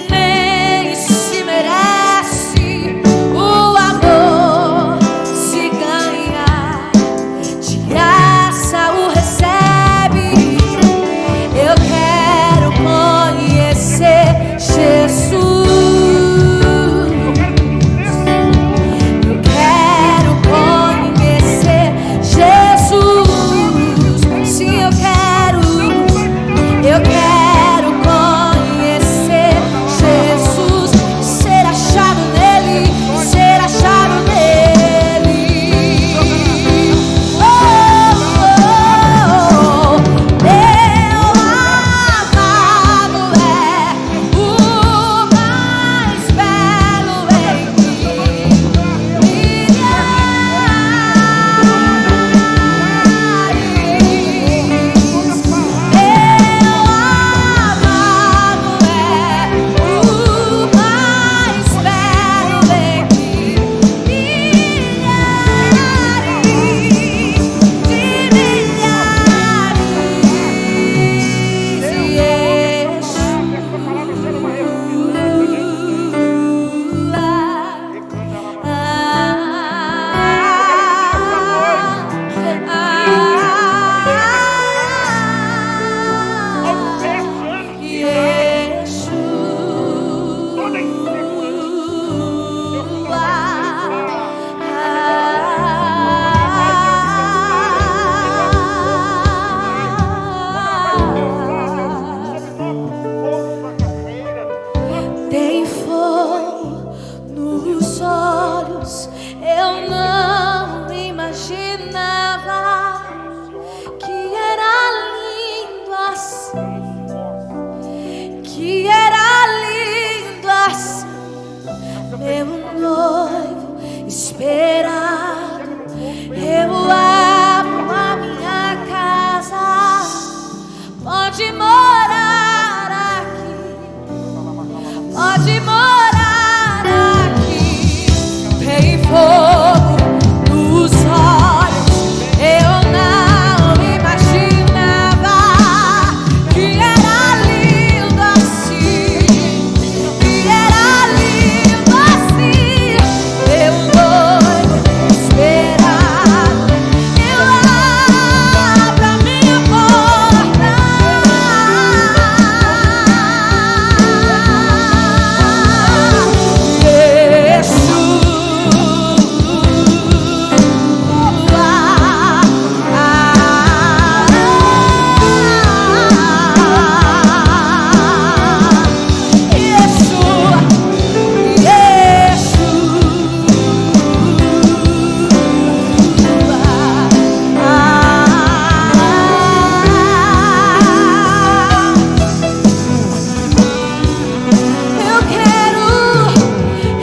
nem se merece. O amor se ganha, de graça o recebe. Eu quero conhecer Jesus. Eu quero conhecer Jesus. Sim, eu quero conhecer Jesus. Ser achado nele, ser achado nele. Oh, oh, oh. Meu amado é o mais belo em milhares. Meu amado é o mais belo em Tem fogo nos olhos, eu não imaginava que era lindo assim, que era lindo assim. Meu noivo esperado, eu abro a minha casa, pode morar aqui, pode morar aqui. Tem fogo nos olhos, eu não imaginava que era lindo assim, que era lindo assim. Meu noivo esperado, eu abro a minha porta.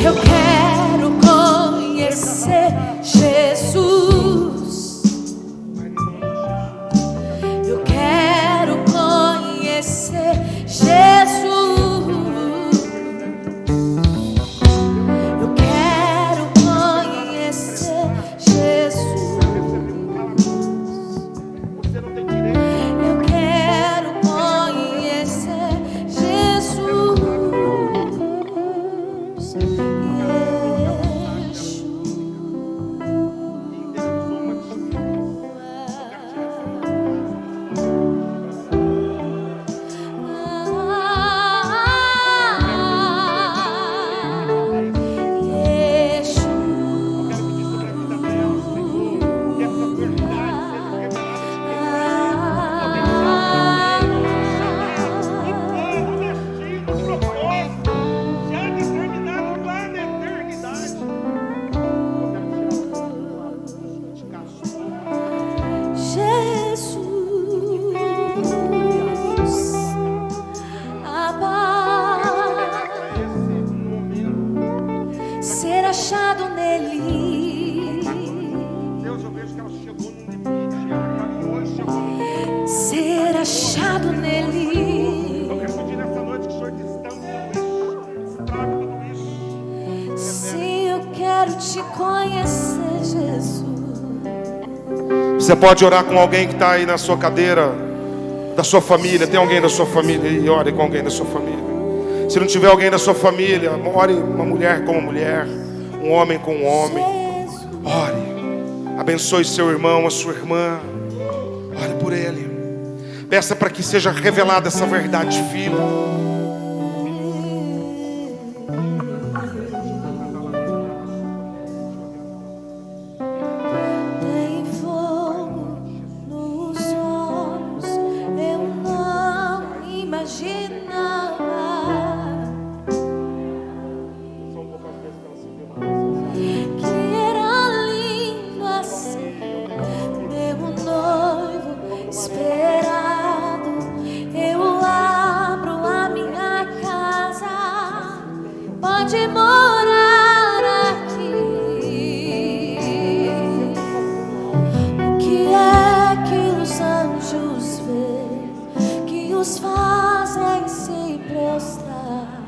Eu quero conhecer Jesus. Eu quero conhecer Jesus. Eu quero conhecer Jesus. Eu quero conhecer Jesus. Ser achado nele. quero te conhecer, Jesus. Você pode orar com alguém que está aí na sua cadeira, da sua família. Tem alguém da sua família e ore com alguém da sua família. Se não tiver alguém da sua família, ore uma mulher com uma mulher, um homem com um homem. Ore, abençoe seu irmão, a sua irmã. Ore por ele. Peça para que seja revelada essa verdade fina. Tem fogo nos olhos, eu não imaginava que era lindo assim, meu noivo esperado. Eu abro a minha casa, pode morar aqui. O que é que os anjos veem, que os fazem se prostrar?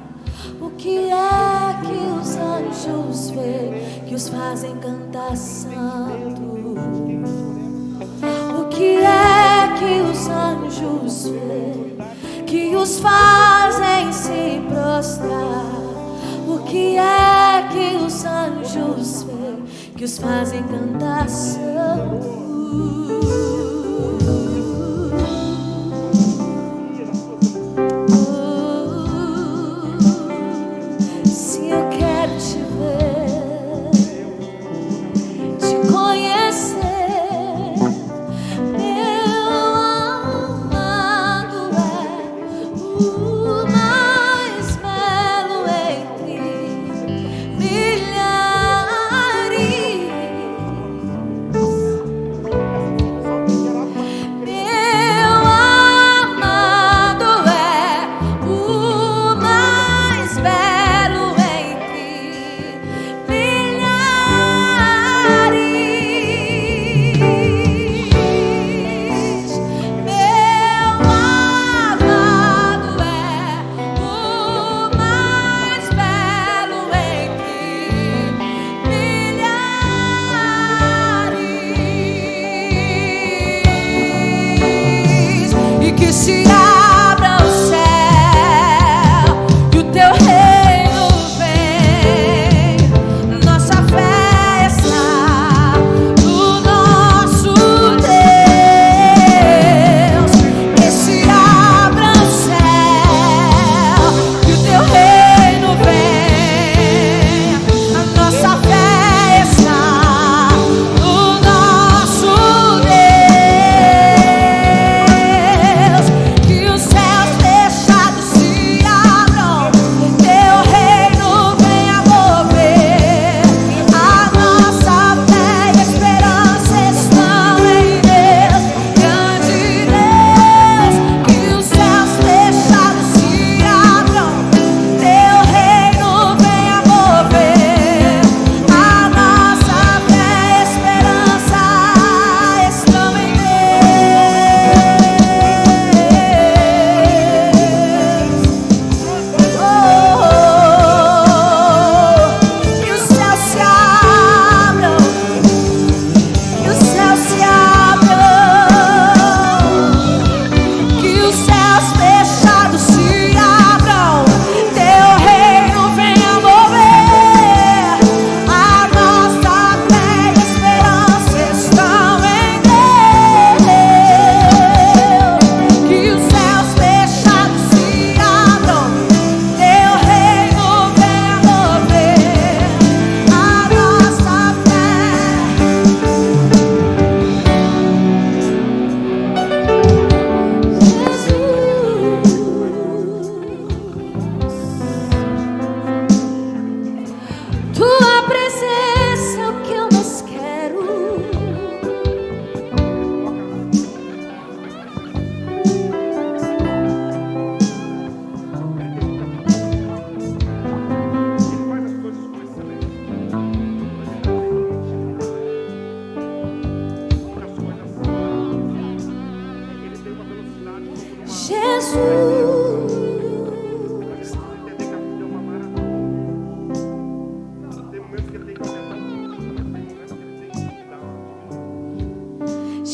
O que é que os anjos veem, que os fazem cantar santo? O que é que os anjos veem, que os fazem se prostrar? O que é que os anjos veem, que os fazem cantar santo? Se eu quero te ver, te conhecer, meu amado é o mais belo entre milhares. Meu amado é o mais belo entre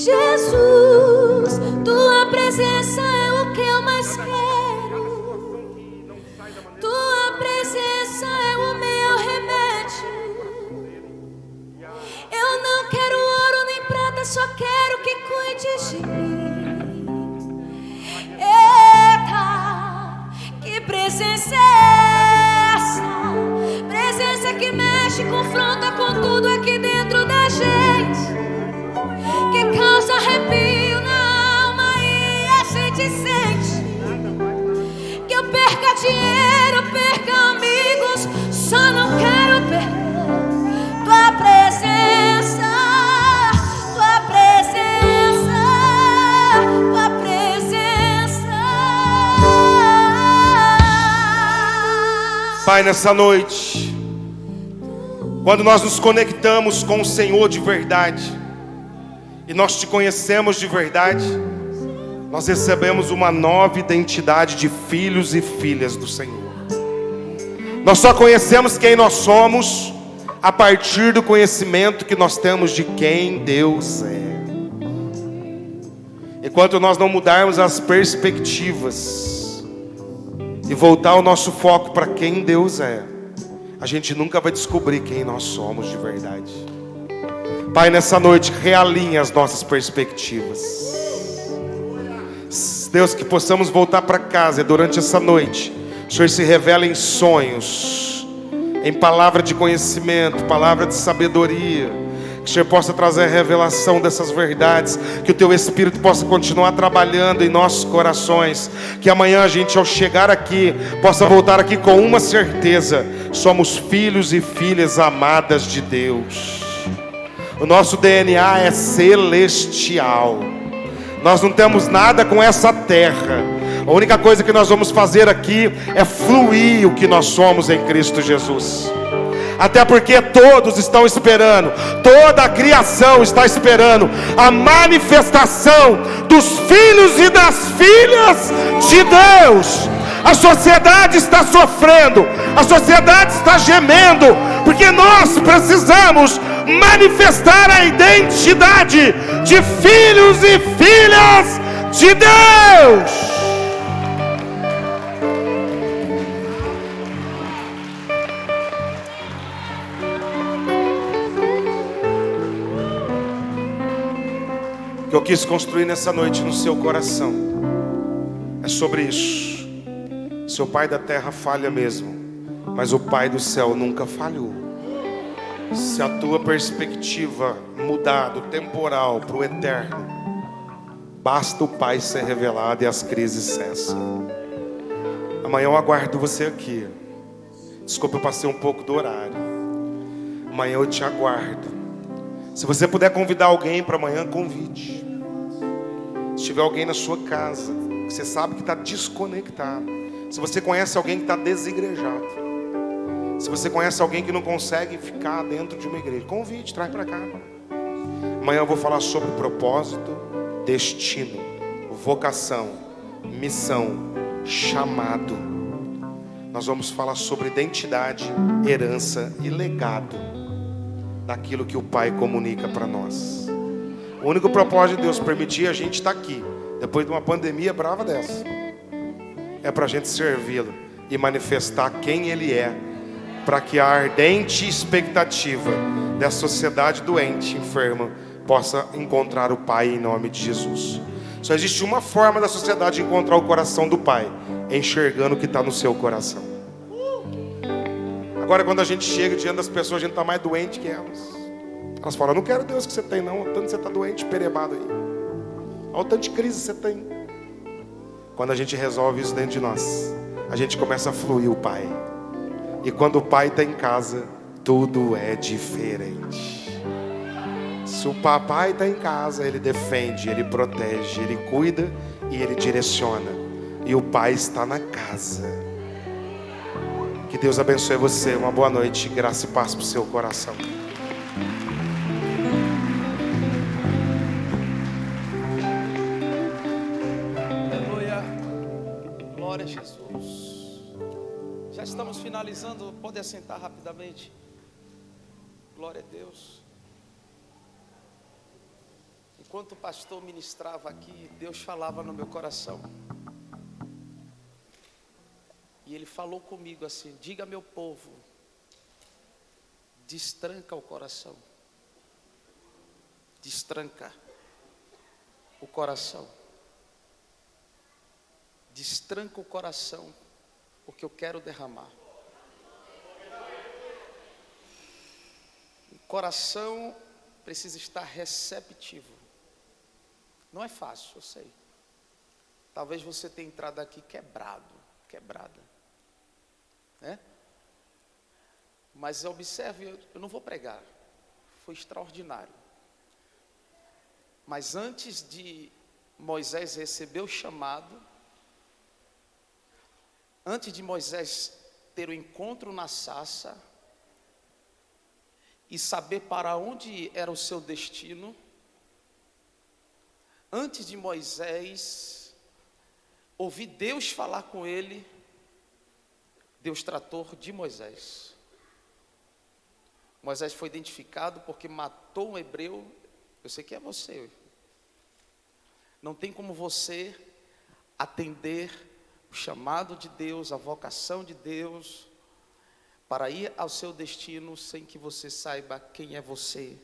Jesus, tua presença é o que eu mais quero. Tua presença é o meu remédio. Eu não quero ouro nem prata, só quero que cuides de mim. Eita, que presença é essa? Presença que mexe, confronta com tudo aqui dentro da gente, que causa arrepio na alma e a gente sente. Que eu perca dinheiro, perca amigos, só não quero perder tua presença, tua presença, tua presença. Pai, nessa noite, quando nós nos conectamos com o Senhor de verdade e nós te conhecemos de verdade, nós recebemos uma nova identidade de filhos e filhas do Senhor. Nós só conhecemos quem nós somos a partir do conhecimento que nós temos de quem Deus é. Enquanto nós não mudarmos as perspectivas e voltar o nosso foco para quem Deus é, a gente nunca vai descobrir quem nós somos de verdade. Pai, nessa noite, realinha as nossas perspectivas. Deus, que possamos voltar para casa e durante essa noite o Senhor se revela em sonhos, em palavra de conhecimento, palavra de sabedoria. Que o Senhor possa trazer a revelação dessas verdades, que o Teu Espírito possa continuar trabalhando em nossos corações. Que amanhã a gente, ao chegar aqui, possa voltar aqui com uma certeza: somos filhos e filhas amadas de Deus. O nosso DNA é celestial. Nós não temos nada com essa terra. A única coisa que nós vamos fazer aqui é fluir o que nós somos em Cristo Jesus. Até porque todos estão esperando, toda a criação está esperando a manifestação dos filhos e das filhas de Deus. A sociedade está sofrendo, a sociedade está gemendo, porque nós precisamos manifestar a identidade de filhos e filhas de Deus. O que eu quis construir nessa noite no seu coração é sobre isso. Seu pai da terra falha mesmo, mas o pai do céu nunca falhou. Se a tua perspectiva mudar do temporal para o eterno, basta o Pai ser revelado e as crises cessam. Amanhã eu aguardo você aqui. Desculpa, eu passei um pouco do horário. Amanhã eu te aguardo. Se você puder convidar alguém para amanhã, convide. Se tiver alguém na sua casa que você sabe que está desconectado, se você conhece alguém que está desigrejado, se você conhece alguém que não consegue ficar dentro de uma igreja, convide, traz para cá. Amanhã eu vou falar sobre propósito, destino, vocação, missão, chamado. Nós vamos falar sobre identidade, herança e legado daquilo que o Pai comunica para nós. O único propósito de Deus permitir a gente estar aqui depois de uma pandemia brava dessa é para a gente servi-lo e manifestar quem Ele é, para que a ardente expectativa dessa sociedade doente, enferma, possa encontrar o Pai em nome de Jesus. Só existe uma forma da sociedade encontrar o coração do Pai: enxergando o que está no seu coração. Agora, quando a gente chega diante das pessoas, a gente está mais doente que elas. Elas falam: eu não quero Deus que você tem, não. O tanto que você está doente, perebado aí. Olha o tanto de crise que você tem. Quando a gente resolve isso dentro de nós, a gente começa a fluir o Pai. E quando o Pai está em casa, tudo é diferente. Se o papai está em casa, ele defende, ele protege, ele cuida e ele direciona. E o Pai está na casa. Que Deus abençoe você. Uma boa noite. Graça e paz para o seu coração. Aleluia. Glória a Jesus. Já estamos finalizando. Pode assentar rapidamente. Glória a Deus. Enquanto o pastor ministrava aqui, Deus falava no meu coração. E Ele falou comigo assim: diga, meu povo, destranca o coração. Destranca o coração. Destranca o coração, porque eu quero derramar. O coração precisa estar receptivo. Não é fácil, eu sei. Talvez você tenha entrado aqui quebrada, né? Mas observe, eu não vou pregar, foi extraordinário. Mas antes de Moisés receber o chamado, antes de Moisés ter o encontro na sarça e saber para onde era o seu destino, antes de Moisés ouvir Deus falar com ele, Deus tratou de Moisés. Moisés foi identificado porque matou um hebreu. Eu sei que é você. Não tem como você atender o chamado de Deus, a vocação de Deus, para ir ao seu destino sem que você saiba quem é você.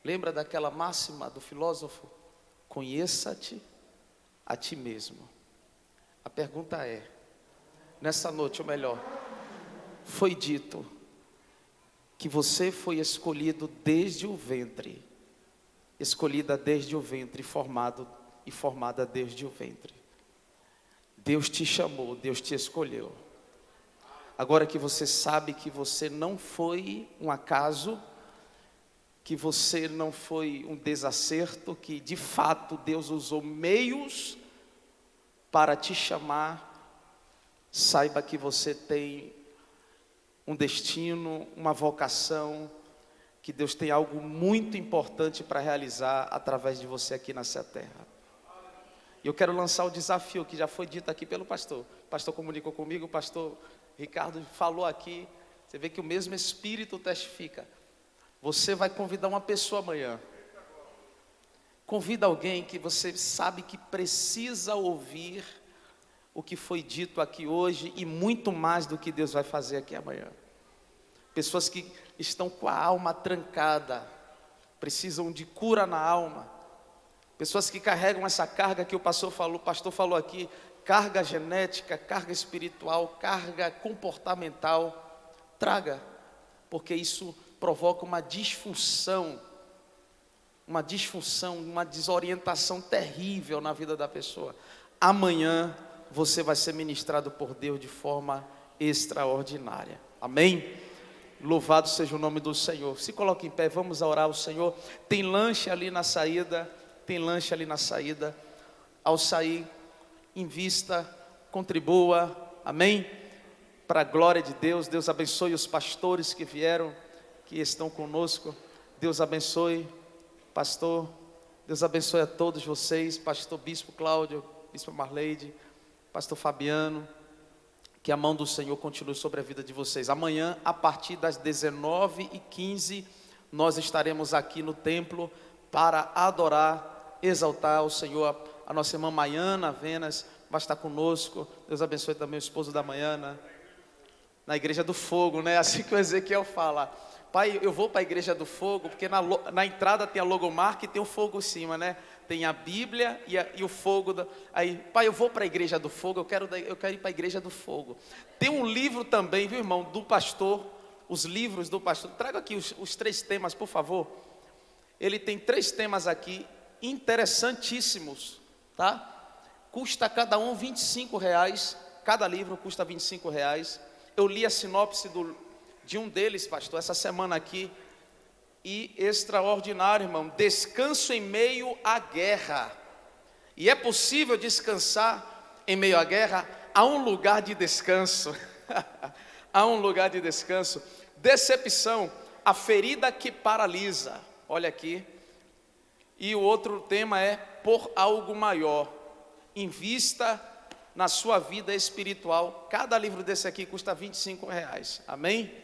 Lembra daquela máxima do filósofo? Conheça-te a ti mesmo. A pergunta é, nessa noite, ou melhor, foi dito que você foi escolhido desde o ventre, escolhida desde o ventre, formada desde o ventre. Deus te chamou, Deus te escolheu. Agora que você sabe que você não foi um acaso, que você não foi um desacerto, que de fato Deus usou meios para te chamar, saiba que você tem um destino, uma vocação, que Deus tem algo muito importante para realizar através de você aqui nessa terra. E eu quero lançar o desafio que já foi dito aqui pelo pastor. O pastor comunicou comigo, o pastor Ricardo falou aqui. Você vê que o mesmo Espírito testifica. Você vai convidar uma pessoa amanhã. Convida alguém que você sabe que precisa ouvir o que foi dito aqui hoje e muito mais do que Deus vai fazer aqui amanhã. Pessoas que estão com a alma trancada, precisam de cura na alma. Pessoas que carregam essa carga que o pastor falou aqui, carga genética, carga espiritual, carga comportamental. Traga, porque isso provoca uma disfunção, uma desorientação terrível na vida da pessoa. Amanhã você vai ser ministrado por Deus de forma extraordinária. Amém? Louvado seja o nome do Senhor. Se coloque em pé, vamos orar ao Senhor. Tem lanche ali na saída. Ao sair, invista, contribua. Amém? Para a glória de Deus. Deus abençoe os pastores que vieram, que estão conosco. Deus abençoe, pastor. Deus abençoe a todos vocês. Pastor Bispo Cláudio, Bispo Marleide, Pastor Fabiano. Que a mão do Senhor continue sobre a vida de vocês. Amanhã, a partir das 19h15, nós estaremos aqui no templo para adorar, exaltar o Senhor. A nossa irmã Maiana Venas vai estar conosco. Deus abençoe também o esposo da Maiana. Na Igreja do Fogo, né? Assim que o Ezequiel fala. Pai, eu vou para a Igreja do Fogo, porque na entrada tem a logomarca e tem o fogo em cima, né? Tem a Bíblia e o fogo. Aí, pai, eu vou para a Igreja do Fogo, eu quero ir para a Igreja do Fogo. Tem um livro também, viu, irmão, do pastor, os livros do pastor. Traga aqui os 3 temas, por favor. Ele tem 3 temas aqui, interessantíssimos, tá? Custa cada um R$25, cada livro custa R$25. Eu li a sinopse de um deles, pastor, essa semana aqui. E extraordinário, irmão, descanso em meio à guerra. E é possível descansar em meio à guerra? Há um lugar de descanso. Há um lugar de descanso. Decepção, a ferida que paralisa. Olha aqui. E o outro tema é por algo maior. Invista na sua vida espiritual. Cada livro desse aqui custa R$25. Amém?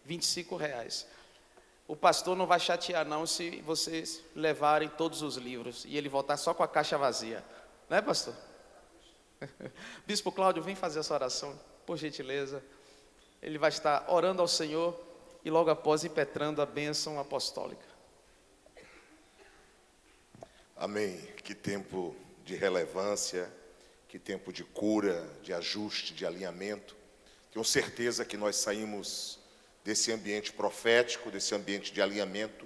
R$25. O pastor não vai chatear não se vocês levarem todos os livros e ele voltar só com a caixa vazia. Não é, pastor? Bispo Cláudio, vem fazer essa oração, por gentileza. Ele vai estar orando ao Senhor e logo após impetrando a bênção apostólica. Amém. Que tempo de relevância, que tempo de cura, de ajuste, de alinhamento. Tenho certeza que nós saímos desse ambiente profético, desse ambiente de alinhamento,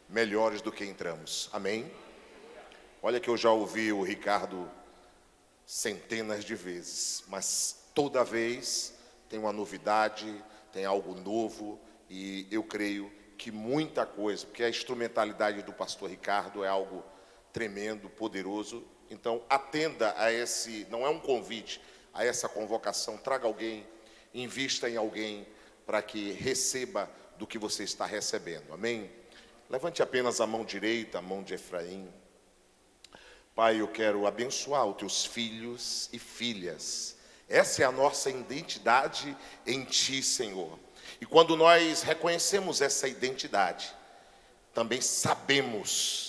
melhores do que entramos. Amém? Olha que eu já ouvi o Ricardo centenas de vezes, mas toda vez tem uma novidade, tem algo novo, e eu creio que muita coisa, porque a instrumentalidade do pastor Ricardo é algo tremendo, poderoso. Então atenda a esse, não é um convite, a essa convocação, traga alguém, invista em alguém, para que receba do que você está recebendo, amém? Levante apenas a mão direita, a mão de Efraim. Pai, eu quero abençoar os teus filhos e filhas. Essa é a nossa identidade em Ti, Senhor. E quando nós reconhecemos essa identidade, também sabemos